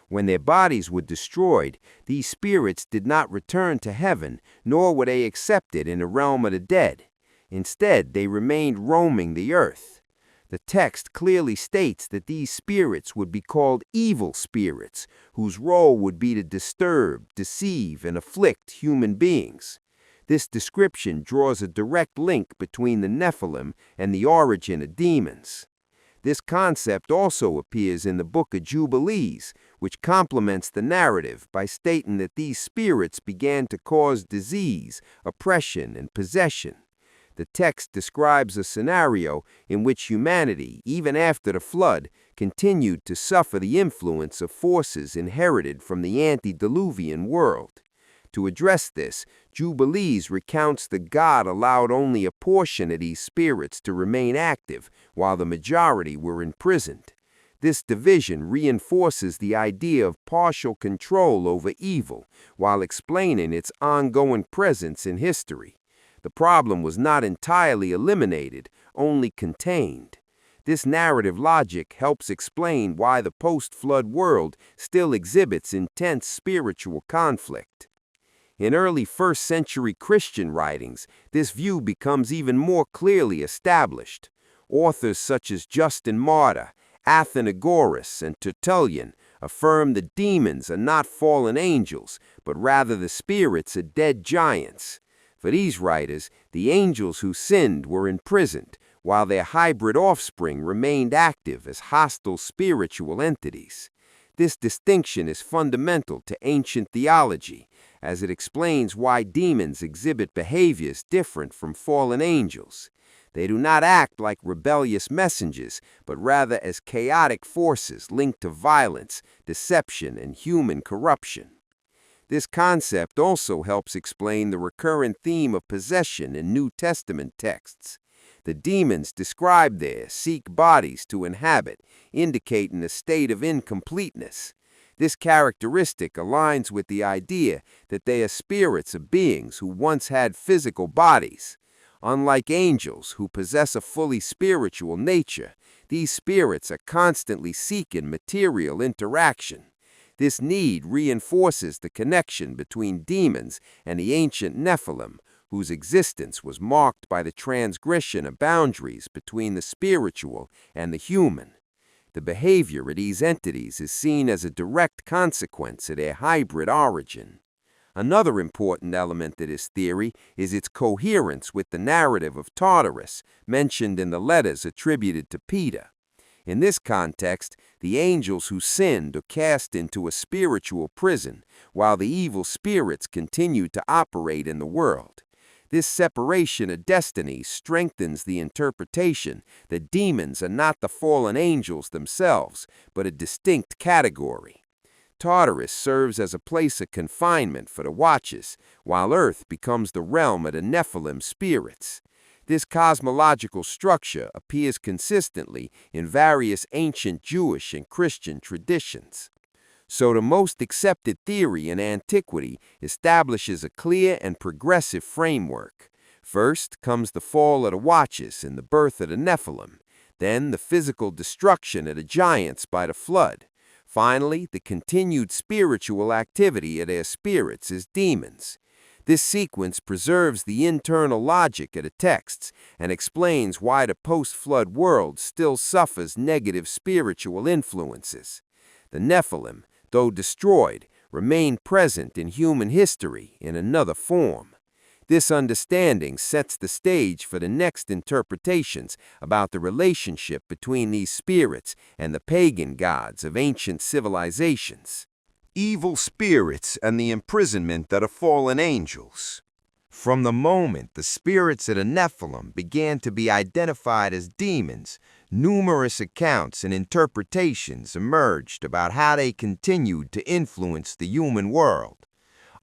When their bodies were destroyed, these spirits did not return to heaven, nor were they accepted in the realm of the dead. Instead, they remained roaming the earth. The text clearly states that these spirits would be called evil spirits, whose role would be to disturb, deceive, and afflict human beings. This description draws a direct link between the Nephilim and the origin of demons. This concept also appears in the Book of Jubilees, which complements the narrative by stating that these spirits began to cause disease, oppression, and possession. The text describes a scenario in which humanity, even after the flood, continued to suffer the influence of forces inherited from the antediluvian world. To address this, Jubilees recounts that God allowed only a portion of these spirits to remain active, while the majority were imprisoned. This division reinforces the idea of partial control over evil, while explaining its ongoing presence in history. The problem was not entirely eliminated, only contained. This narrative logic helps explain why the post-flood world still exhibits intense spiritual conflict. In early first-century Christian writings, this view becomes even more clearly established. Authors such as Justin Martyr, Athenagoras, and Tertullian affirm that demons are not fallen angels, but rather the spirits of dead giants. For these writers, the angels who sinned were imprisoned, while their hybrid offspring remained active as hostile spiritual entities. This distinction is fundamental to ancient theology, as it explains why demons exhibit behaviors different from fallen angels. They do not act like rebellious messengers, but rather as chaotic forces linked to violence, deception, and human corruption. This concept also helps explain the recurrent theme of possession in New Testament texts. The demons described there seek bodies to inhabit, indicating a state of incompleteness. This characteristic aligns with the idea that they are spirits of beings who once had physical bodies. Unlike angels, who possess a fully spiritual nature, these spirits are constantly seeking material interaction. This need reinforces the connection between demons and the ancient Nephilim, whose existence was marked by the transgression of boundaries between the spiritual and the human. The behavior of these entities is seen as a direct consequence of their hybrid origin. Another important element of this theory is its coherence with the narrative of Tartarus, mentioned in the letters attributed to Peter. In this context, the angels who sinned are cast into a spiritual prison, while the evil spirits continue to operate in the world. This separation of destiny strengthens the interpretation that demons are not the fallen angels themselves, but a distinct category. Tartarus serves as a place of confinement for the Watchers, while Earth becomes the realm of the Nephilim spirits. This cosmological structure appears consistently in various ancient Jewish and Christian traditions. So the most accepted theory in antiquity establishes a clear and progressive framework. First comes the fall of the Watchers and the birth of the Nephilim, then the physical destruction of the giants by the flood. Finally, the continued spiritual activity of their spirits as demons. This sequence preserves the internal logic of the texts and explains why the post-flood world still suffers negative spiritual influences. The Nephilim, though destroyed, remain present in human history in another form. This understanding sets the stage for the next interpretations about the relationship between these spirits and the pagan gods of ancient civilizations. Evil spirits and the imprisonment of the fallen angels. From the moment the spirits of the Nephilim began to be identified as demons, numerous accounts and interpretations emerged about how they continued to influence the human world.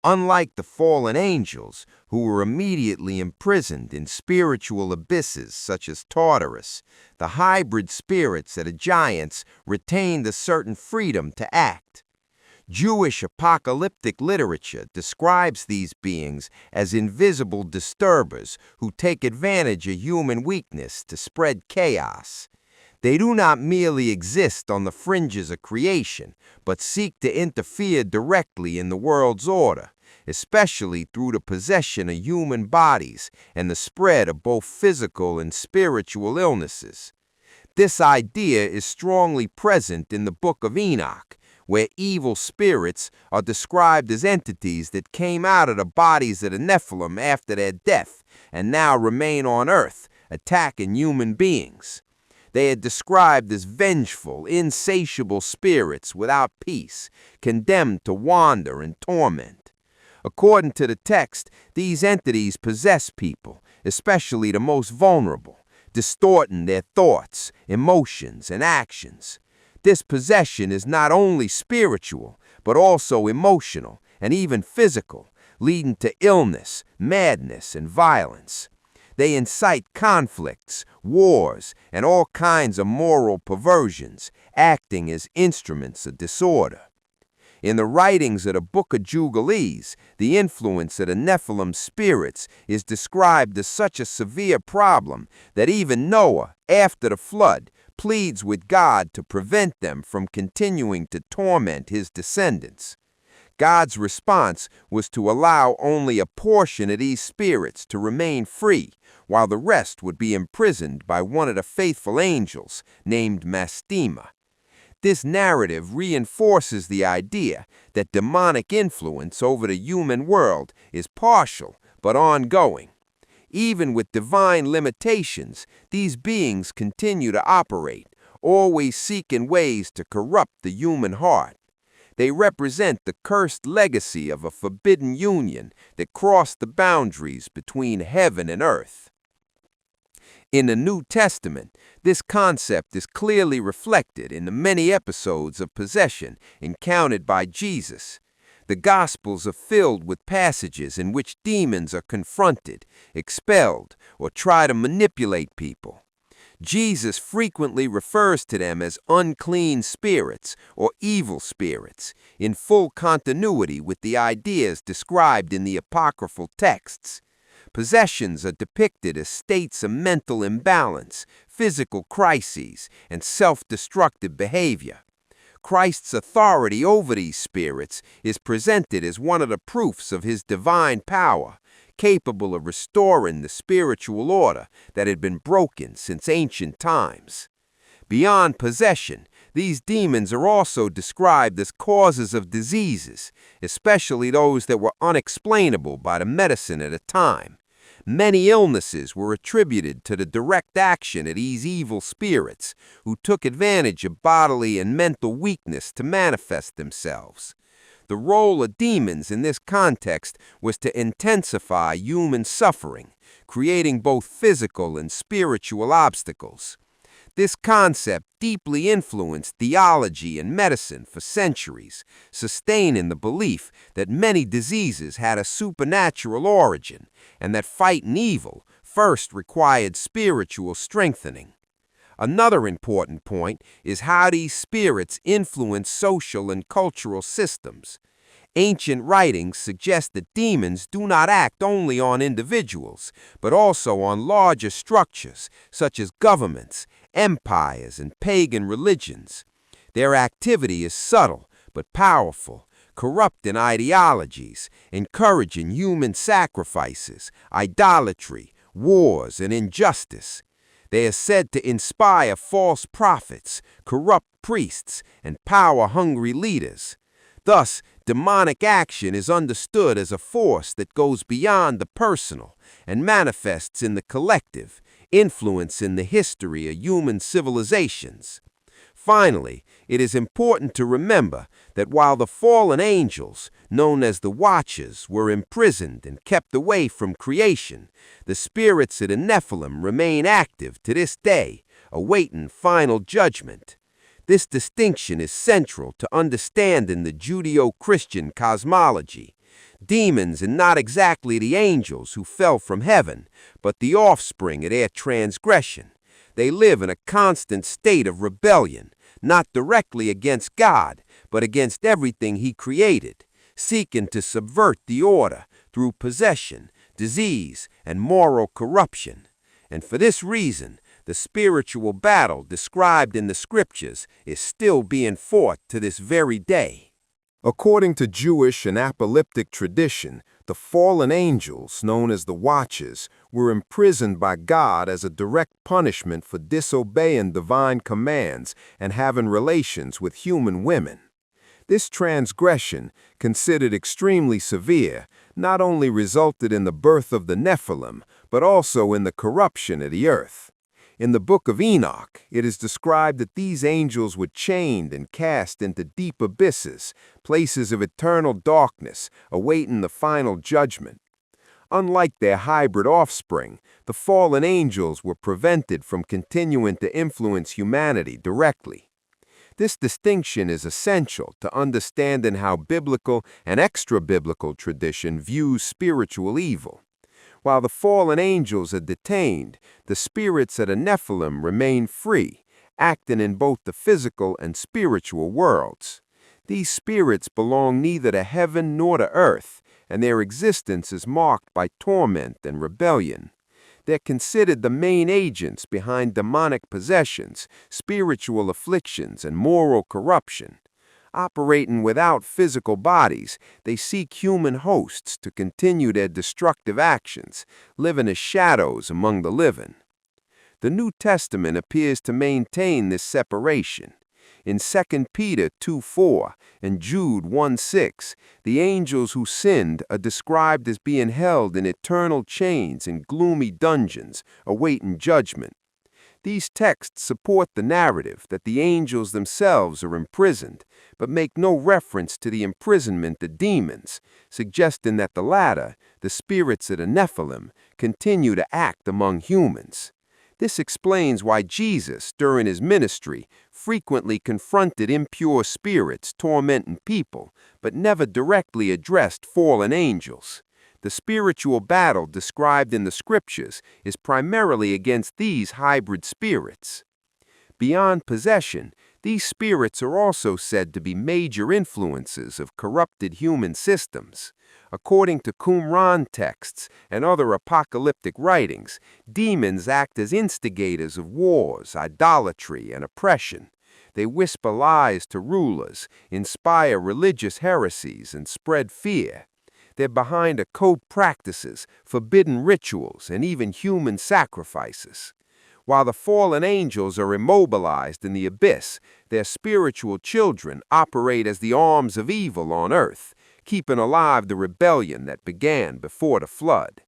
Unlike the fallen angels, who were immediately imprisoned in spiritual abysses such as Tartarus, the hybrid spirits of the giants retained a certain freedom to act. Jewish apocalyptic literature describes these beings as invisible disturbers who take advantage of human weakness to spread chaos. They do not merely exist on the fringes of creation, but seek to interfere directly in the world's order, especially through the possession of human bodies and the spread of both physical and spiritual illnesses. This idea is strongly present in the Book of Enoch, where evil spirits are described as entities that came out of the bodies of the Nephilim after their death and now remain on earth, attacking human beings. They are described as vengeful, insatiable spirits without peace, condemned to wander and torment. According to the text, these entities possess people, especially the most vulnerable, distorting their thoughts, emotions, and actions. This possession is not only spiritual, but also emotional and even physical, leading to illness, madness, and violence. They incite conflicts, wars, and all kinds of moral perversions, acting as instruments of disorder. In the writings of the Book of Jubilees, the influence of the Nephilim spirits is described as such a severe problem that even Noah, after the flood, pleads with God to prevent them from continuing to torment his descendants. God's response was to allow only a portion of these spirits to remain free, while the rest would be imprisoned by one of the faithful angels named Mastema. This narrative reinforces the idea that demonic influence over the human world is partial but ongoing. Even with divine limitations, these beings continue to operate, always seeking ways to corrupt the human heart. They represent the cursed legacy of a forbidden union that crossed the boundaries between heaven and earth. In the New Testament, this concept is clearly reflected in the many episodes of possession encountered by Jesus. The Gospels are filled with passages in which demons are confronted, expelled, or try to manipulate people. Jesus frequently refers to them as unclean spirits or evil spirits, in full continuity with the ideas described in the apocryphal texts. Possessions are depicted as states of mental imbalance, physical crises, and self-destructive behavior. Christ's authority over these spirits is presented as one of the proofs of his divine power, capable of restoring the spiritual order that had been broken since ancient times. Beyond possession, these demons are also described as causes of diseases, especially those that were unexplainable by the medicine at the time. Many illnesses were attributed to the direct action of these evil spirits, who took advantage of bodily and mental weakness to manifest themselves. The role of demons in this context was to intensify human suffering, creating both physical and spiritual obstacles. This concept deeply influenced theology and medicine for centuries, sustaining the belief that many diseases had a supernatural origin and that fighting evil first required spiritual strengthening. Another important point is how these spirits influence social and cultural systems. Ancient writings suggest that demons do not act only on individuals, but also on larger structures, such as governments, empires, and pagan religions. Their activity is subtle but powerful, corrupting ideologies, encouraging human sacrifices, idolatry, wars, and injustice. They are said to inspire false prophets, corrupt priests, and power-hungry leaders. Thus, demonic action is understood as a force that goes beyond the personal and manifests in the collective, influencing the history of human civilizations. Finally, it is important to remember that while the fallen angels, known as the Watchers, were imprisoned and kept away from creation, the spirits of the Nephilim remain active to this day, awaiting final judgment. This distinction is central to understanding the Judeo-Christian cosmology. Demons, and not exactly the angels who fell from heaven, but the offspring of their transgression. They live in a constant state of rebellion, not directly against God, but against everything He created, seeking to subvert the order through possession, disease, and moral corruption. And for this reason, the spiritual battle described in the scriptures is still being fought to this very day. According to Jewish and apocalyptic tradition, the fallen angels, known as the Watchers, were imprisoned by God as a direct punishment for disobeying divine commands and having relations with human women. This transgression, considered extremely severe, not only resulted in the birth of the Nephilim, but also in the corruption of the earth. In the Book of Enoch, it is described that these angels were chained and cast into deep abysses, places of eternal darkness, awaiting the final judgment. Unlike their hybrid offspring, the fallen angels were prevented from continuing to influence humanity directly. This distinction is essential to understanding how biblical and extra-biblical tradition views spiritual evil. While the fallen angels are detained, the spirits of the Nephilim remain free, acting in both the physical and spiritual worlds. These spirits belong neither to heaven nor to earth, and their existence is marked by torment and rebellion. They're considered the main agents behind demonic possessions, spiritual afflictions, and moral corruption. Operating without physical bodies, they seek human hosts to continue their destructive actions, living as shadows among the living. The New Testament appears to maintain this separation. In 2 Peter 2:4 and Jude 1:6, the angels who sinned are described as being held in eternal chains in gloomy dungeons, awaiting judgment. These texts support the narrative that the angels themselves are imprisoned, but make no reference to the imprisonment of demons, suggesting that the latter, the spirits of the Nephilim, continue to act among humans. This explains why Jesus, during his ministry, frequently confronted impure spirits tormenting people, but never directly addressed fallen angels. The spiritual battle described in the scriptures is primarily against these hybrid spirits. Beyond possession, these spirits are also said to be major influences of corrupted human systems. According to Qumran texts and other apocalyptic writings, demons act as instigators of wars, idolatry, and oppression. They whisper lies to rulers, inspire religious heresies, and spread fear. They're behind occult practices, forbidden rituals, and even human sacrifices. While the fallen angels are immobilized in the abyss, their spiritual children operate as the arms of evil on earth, keeping alive the rebellion that began before the flood.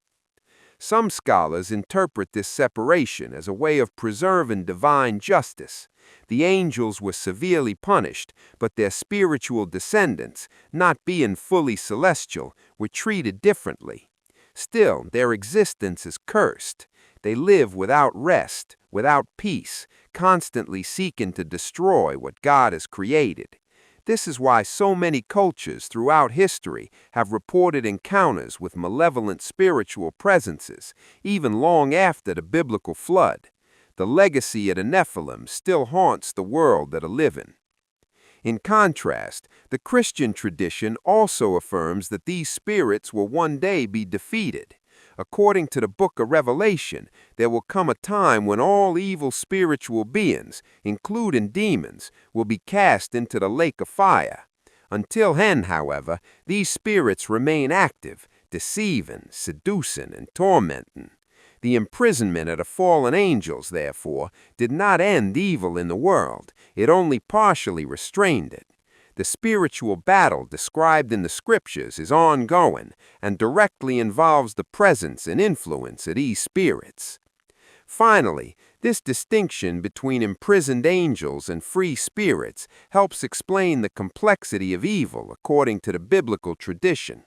Some scholars interpret this separation as a way of preserving divine justice. The angels were severely punished, but their spiritual descendants, not being fully celestial, were treated differently. Still, their existence is cursed. They live without rest, without peace, constantly seeking to destroy what God has created. This is why so many cultures throughout history have reported encounters with malevolent spiritual presences, even long after the biblical flood. The legacy of the Nephilim still haunts the world that are living. In contrast, the Christian tradition also affirms that these spirits will one day be defeated. According to the Book of Revelation, there will come a time when all evil spiritual beings, including demons, will be cast into the lake of fire. Until then, however, these spirits remain active, deceiving, seducing, and tormenting. The imprisonment of the fallen angels, therefore, did not end evil in the world. It only partially restrained it. The spiritual battle described in the scriptures is ongoing and directly involves the presence and influence of these spirits. Finally, this distinction between imprisoned angels and free spirits helps explain the complexity of evil according to the biblical tradition.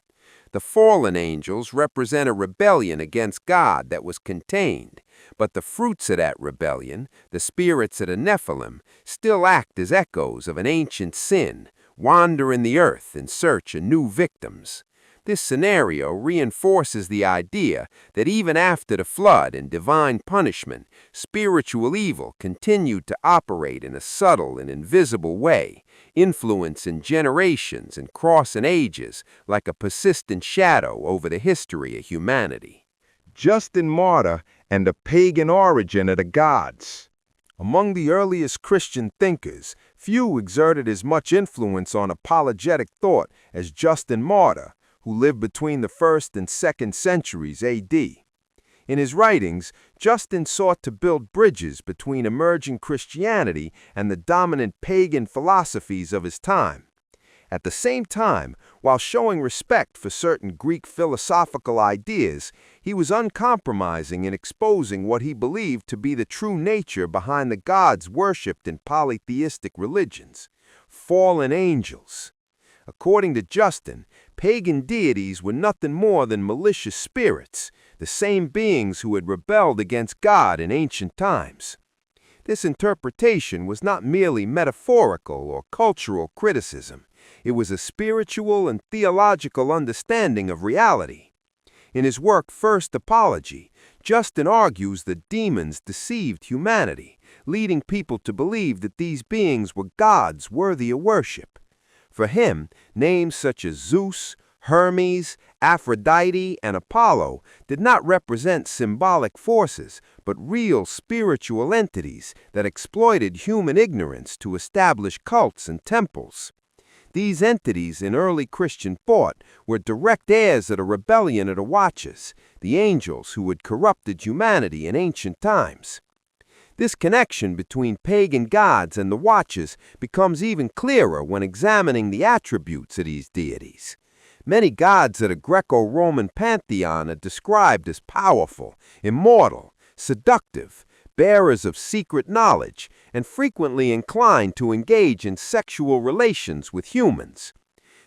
The fallen angels represent a rebellion against God that was contained, but the fruits of that rebellion, the spirits of the Nephilim, still act as echoes of an ancient sin, wandering the earth in search of new victims. This scenario reinforces the idea that even after the flood and divine punishment, spiritual evil continued to operate in a subtle and invisible way, influencing generations and crossing ages like a persistent shadow over the history of humanity. Justin Martyr and the pagan origin of the gods. Among the earliest Christian thinkers, few exerted as much influence on apologetic thought as Justin Martyr, who lived between the 1st and 2nd centuries A.D. In his writings, Justin sought to build bridges between emerging Christianity and the dominant pagan philosophies of his time. At the same time, while showing respect for certain Greek philosophical ideas, he was uncompromising in exposing what he believed to be the true nature behind the gods worshipped in polytheistic religions: fallen angels. According to Justin, pagan deities were nothing more than malicious spirits, the same beings who had rebelled against God in ancient times. This interpretation was not merely metaphorical or cultural criticism. It was a spiritual and theological understanding of reality. In his work First Apology, Justin argues that demons deceived humanity, leading people to believe that these beings were gods worthy of worship. For him, names such as Zeus, Hermes, Aphrodite, and Apollo did not represent symbolic forces, but real spiritual entities that exploited human ignorance to establish cults and temples. These entities in early Christian thought were direct heirs of the rebellion of the Watchers, the angels who had corrupted humanity in ancient times. This connection between pagan gods and the Watchers becomes even clearer when examining the attributes of these deities. Many gods of the Greco-Roman pantheon are described as powerful, immortal, seductive, bearers of secret knowledge, and frequently inclined to engage in sexual relations with humans.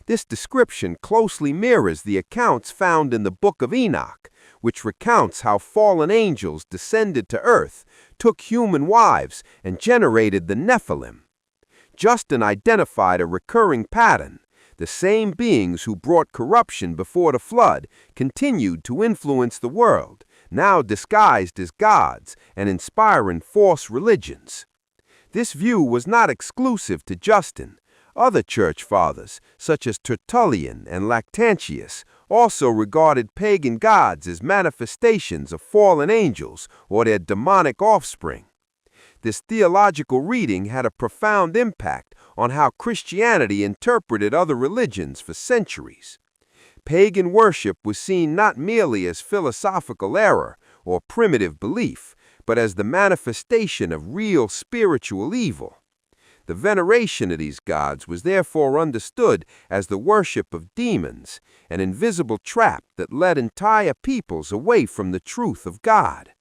This description closely mirrors the accounts found in the Book of Enoch, which recounts how fallen angels descended to earth, took human wives, and generated the Nephilim. Justin identified a recurring pattern. The same beings who brought corruption before the flood continued to influence the world, now disguised as gods and inspiring false religions. This view was not exclusive to Justin. Other church fathers, such as Tertullian and Lactantius, also regarded pagan gods as manifestations of fallen angels or their demonic offspring. This theological reading had a profound impact on how Christianity interpreted other religions for centuries. Pagan worship was seen not merely as philosophical error or primitive belief, but as the manifestation of real spiritual evil. The veneration of these gods was therefore understood as the worship of demons, an invisible trap that led entire peoples away from the truth of God.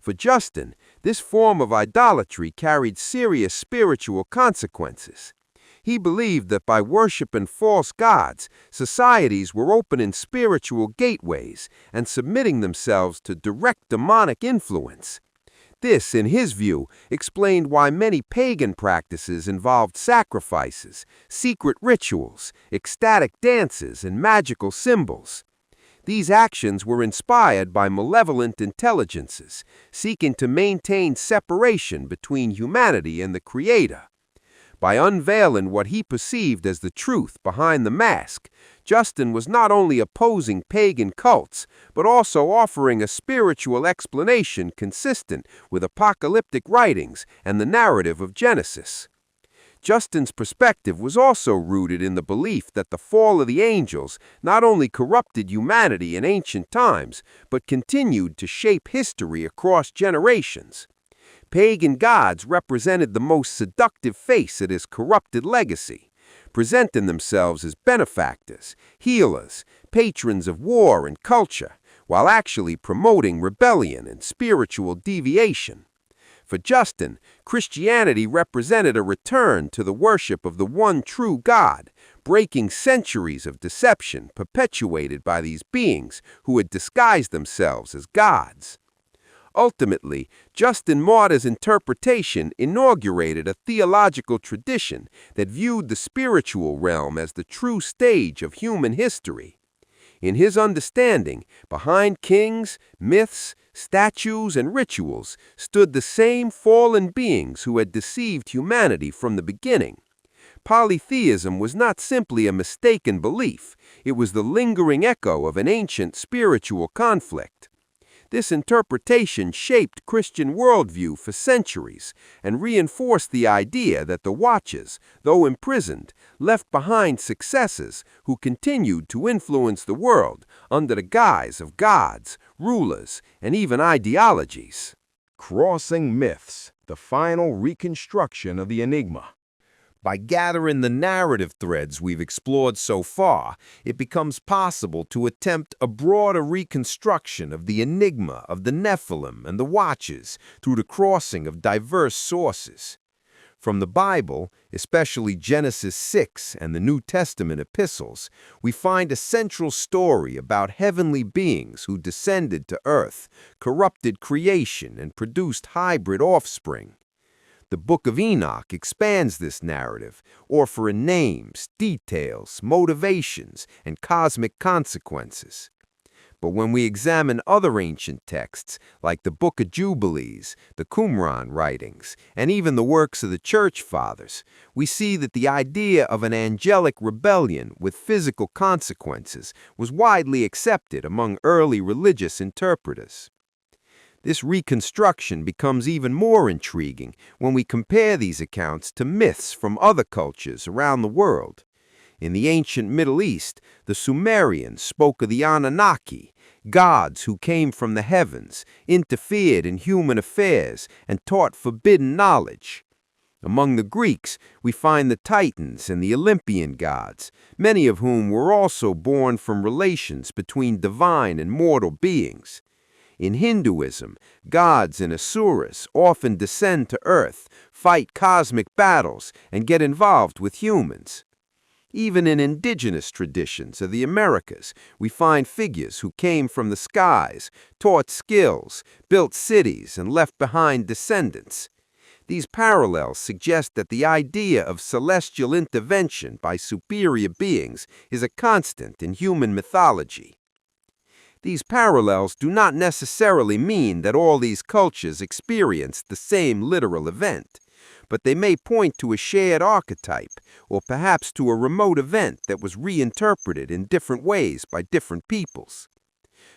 For Justin, this form of idolatry carried serious spiritual consequences. He believed that by worshiping false gods, societies were opening spiritual gateways and submitting themselves to direct demonic influence. This, in his view, explained why many pagan practices involved sacrifices, secret rituals, ecstatic dances, and magical symbols. These actions were inspired by malevolent intelligences, seeking to maintain separation between humanity and the Creator. By unveiling what he perceived as the truth behind the mask, Justin was not only opposing pagan cults, but also offering a spiritual explanation consistent with apocalyptic writings and the narrative of Genesis. Justin's perspective was also rooted in the belief that the fall of the angels not only corrupted humanity in ancient times, but continued to shape history across generations. Pagan gods represented the most seductive face of this corrupted legacy, presenting themselves as benefactors, healers, patrons of war and culture, while actually promoting rebellion and spiritual deviation. For Justin, Christianity represented a return to the worship of the one true God, breaking centuries of deception perpetuated by these beings who had disguised themselves as gods. Ultimately, Justin Martyr's interpretation inaugurated a theological tradition that viewed the spiritual realm as the true stage of human history. In his understanding, behind kings, myths, statues, and rituals stood the same fallen beings who had deceived humanity from the beginning. Polytheism was not simply a mistaken belief, it was the lingering echo of an ancient spiritual conflict. This interpretation shaped Christian worldview for centuries and reinforced the idea that the Watchers, though imprisoned, left behind successors who continued to influence the world under the guise of gods, rulers, and even ideologies. Crossing myths, the final reconstruction of the enigma. By gathering the narrative threads we've explored so far, it becomes possible to attempt a broader reconstruction of the enigma of the Nephilim and the Watchers through the crossing of diverse sources. From the Bible, especially Genesis 6 and the New Testament epistles, we find a central story about heavenly beings who descended to earth, corrupted creation, and produced hybrid offspring. The Book of Enoch expands this narrative, offering names, details, motivations, and cosmic consequences. But when we examine other ancient texts, like the Book of Jubilees, the Qumran writings, and even the works of the Church Fathers, we see that the idea of an angelic rebellion with physical consequences was widely accepted among early religious interpreters. This reconstruction becomes even more intriguing when we compare these accounts to myths from other cultures around the world. In the ancient Middle East, the Sumerians spoke of the Anunnaki, gods who came from the heavens, interfered in human affairs, and taught forbidden knowledge. Among the Greeks, we find the Titans and the Olympian gods, many of whom were also born from relations between divine and mortal beings. In Hinduism, gods and asuras often descend to earth, fight cosmic battles, and get involved with humans. Even in indigenous traditions of the Americas, we find figures who came from the skies, taught skills, built cities, and left behind descendants. These parallels suggest that the idea of celestial intervention by superior beings is a constant in human mythology. These parallels do not necessarily mean that all these cultures experienced the same literal event, but they may point to a shared archetype, or perhaps to a remote event that was reinterpreted in different ways by different peoples.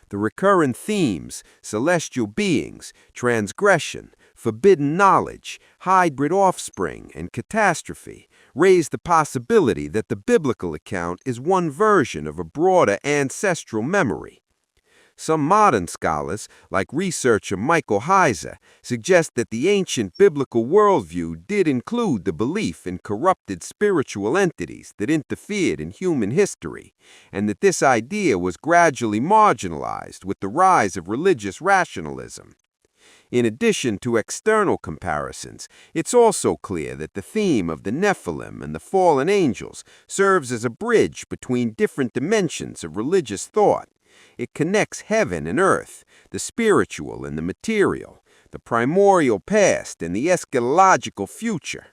The recurrent themes, celestial beings, transgression, forbidden knowledge, hybrid offspring, and catastrophe, raise the possibility that the biblical account is one version of a broader ancestral memory. Some modern scholars, like researcher Michael Heiser, suggest that the ancient biblical worldview did include the belief in corrupted spiritual entities that interfered in human history, and that this idea was gradually marginalized with the rise of religious rationalism. In addition to external comparisons, it's also clear that the theme of the Nephilim and the fallen angels serves as a bridge between different dimensions of religious thought. It connects heaven and earth, the spiritual and the material, the primordial past and the eschatological future.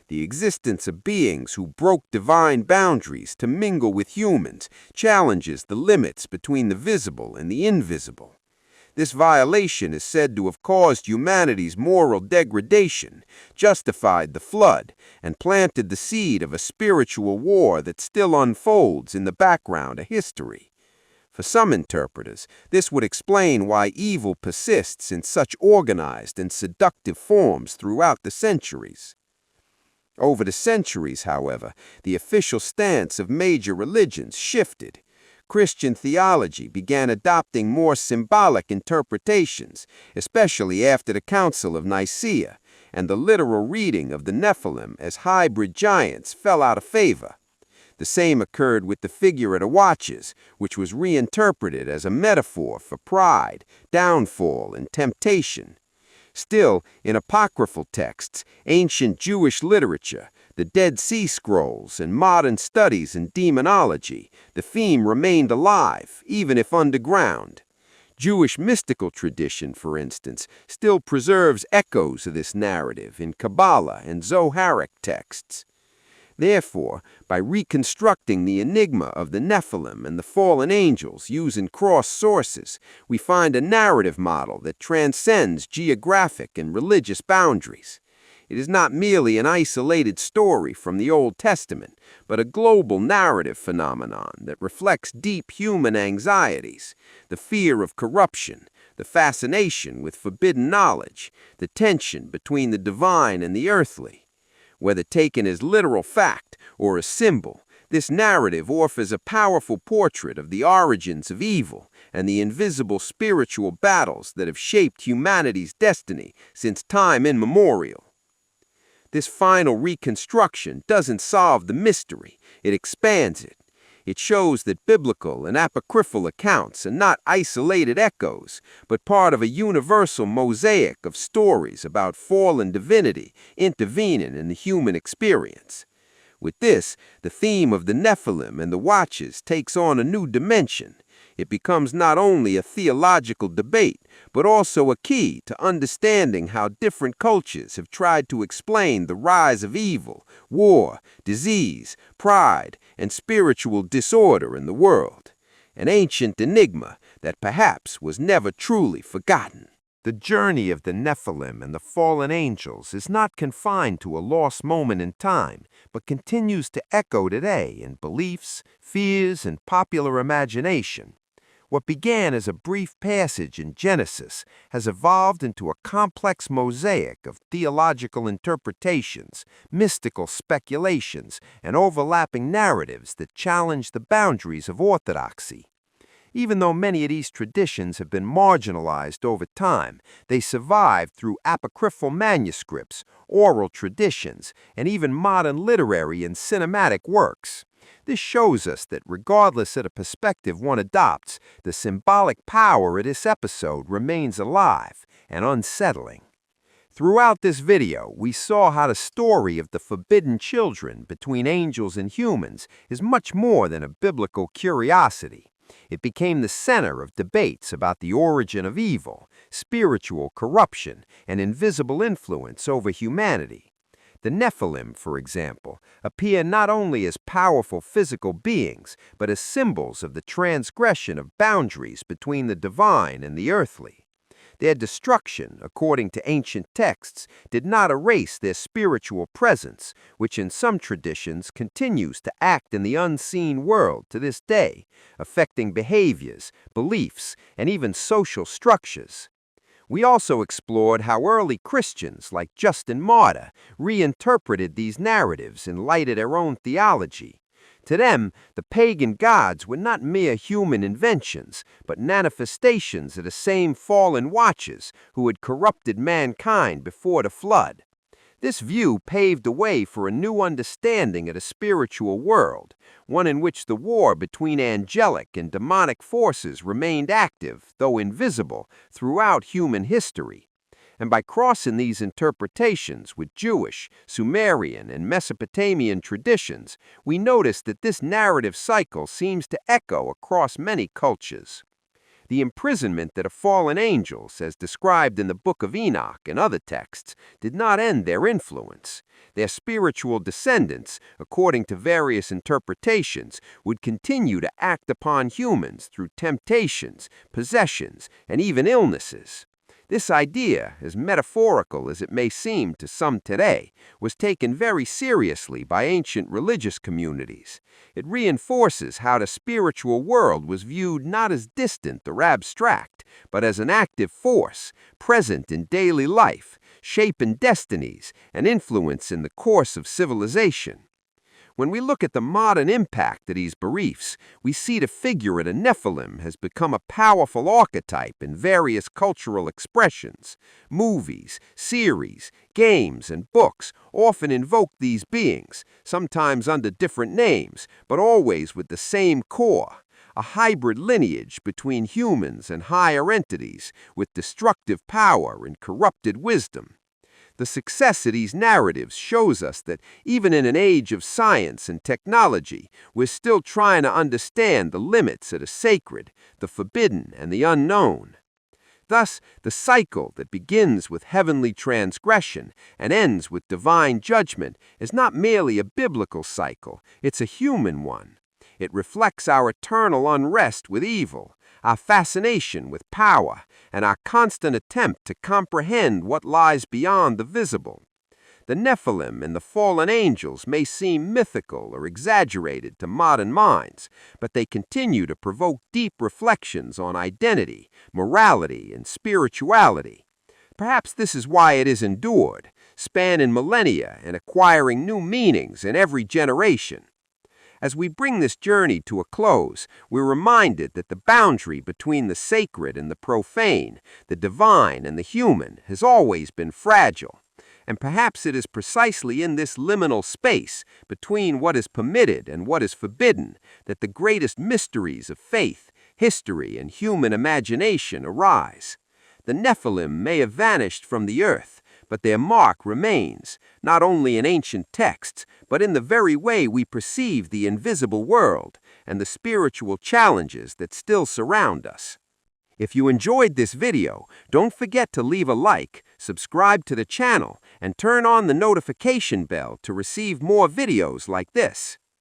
The existence of beings who broke divine boundaries to mingle with humans challenges the limits between the visible and the invisible. This violation is said to have caused humanity's moral degradation, justified the flood, and planted the seed of a spiritual war that still unfolds in the background of history. For some interpreters, this would explain why evil persists in such organized and seductive forms throughout the centuries. Over the centuries, however, the official stance of major religions shifted. Christian theology began adopting more symbolic interpretations, especially after the Council of Nicaea, and the literal reading of the Nephilim as hybrid giants fell out of favor. The same occurred with the figure of the Watchers, which was reinterpreted as a metaphor for pride, downfall, and temptation. Still, in apocryphal texts, ancient Jewish literature, the Dead Sea Scrolls, and modern studies in demonology, the theme remained alive, even if underground. Jewish mystical tradition, for instance, still preserves echoes of this narrative in Kabbalah and Zoharic texts. Therefore, by reconstructing the enigma of the Nephilim and the fallen angels using cross sources, we find a narrative model that transcends geographic and religious boundaries. It is not merely an isolated story from the Old Testament, but a global narrative phenomenon that reflects deep human anxieties, the fear of corruption, the fascination with forbidden knowledge, the tension between the divine and the earthly. Whether taken as literal fact or a symbol, this narrative offers a powerful portrait of the origins of evil and the invisible spiritual battles that have shaped humanity's destiny since time immemorial. This final reconstruction doesn't solve the mystery, it expands it. It shows that biblical and apocryphal accounts are not isolated echoes, but part of a universal mosaic of stories about fallen divinity intervening in the human experience. With this, the theme of the Nephilim and the Watchers takes on a new dimension. It becomes not only a theological debate, but also a key to understanding how different cultures have tried to explain the rise of evil, war, disease, pride, and spiritual disorder in the world. An ancient enigma that perhaps was never truly forgotten. The journey of the Nephilim and the fallen angels is not confined to a lost moment in time, but continues to echo today in beliefs, fears, and popular imagination. What began as a brief passage in Genesis has evolved into a complex mosaic of theological interpretations, mystical speculations, and overlapping narratives that challenge the boundaries of orthodoxy. Even though many of these traditions have been marginalized over time, they survive through apocryphal manuscripts, oral traditions, and even modern literary and cinematic works. This shows us that regardless of the perspective one adopts, the symbolic power of this episode remains alive and unsettling. Throughout this video, we saw how the story of the forbidden children between angels and humans is much more than a biblical curiosity. It became the center of debates about the origin of evil, spiritual corruption, and invisible influence over humanity. The Nephilim, for example, appear not only as powerful physical beings, but as symbols of the transgression of boundaries between the divine and the earthly. Their destruction, according to ancient texts, did not erase their spiritual presence, which in some traditions continues to act in the unseen world to this day, affecting behaviors, beliefs, and even social structures. We also explored how early Christians like Justin Martyr reinterpreted these narratives in light of their own theology. To them, the pagan gods were not mere human inventions, but manifestations of the same fallen watchers who had corrupted mankind before the flood. This view paved the way for a new understanding of the spiritual world, one in which the war between angelic and demonic forces remained active, though invisible, throughout human history. And by crossing these interpretations with Jewish, Sumerian, and Mesopotamian traditions, we notice that this narrative cycle seems to echo across many cultures. The imprisonment of the fallen angels, as described in the Book of Enoch and other texts, did not end their influence. Their spiritual descendants, according to various interpretations, would continue to act upon humans through temptations, possessions, and even illnesses. This idea, as metaphorical as it may seem to some today, was taken very seriously by ancient religious communities. It reinforces how the spiritual world was viewed not as distant or abstract, but as an active force, present in daily life, shaping destinies, and influencing the course of civilization. When we look at the modern impact of these beliefs, we see the figure of the Nephilim has become a powerful archetype in various cultural expressions. Movies, series, games, and books often invoke these beings, sometimes under different names, but always with the same core. A hybrid lineage between humans and higher entities with destructive power and corrupted wisdom. The success of these narratives shows us that even in an age of science and technology, we're still trying to understand the limits of the sacred, the forbidden, and the unknown. Thus, the cycle that begins with heavenly transgression and ends with divine judgment is not merely a biblical cycle, it's a human one. It reflects our eternal unrest with evil, our fascination with power, and our constant attempt to comprehend what lies beyond the visible. The Nephilim and the fallen angels may seem mythical or exaggerated to modern minds, but they continue to provoke deep reflections on identity, morality, and spirituality. Perhaps this is why it is endured, spanning millennia and acquiring new meanings in every generation. As we bring this journey to a close, we're reminded that the boundary between the sacred and the profane, the divine and the human, has always been fragile. And perhaps it is precisely in this liminal space between what is permitted and what is forbidden that the greatest mysteries of faith, history, and human imagination arise. The Nephilim may have vanished from the earth, but their mark remains, not only in ancient texts, but in the very way we perceive the invisible world and the spiritual challenges that still surround us. If you enjoyed this video, don't forget to leave a like, subscribe to the channel, and turn on the notification bell to receive more videos like this.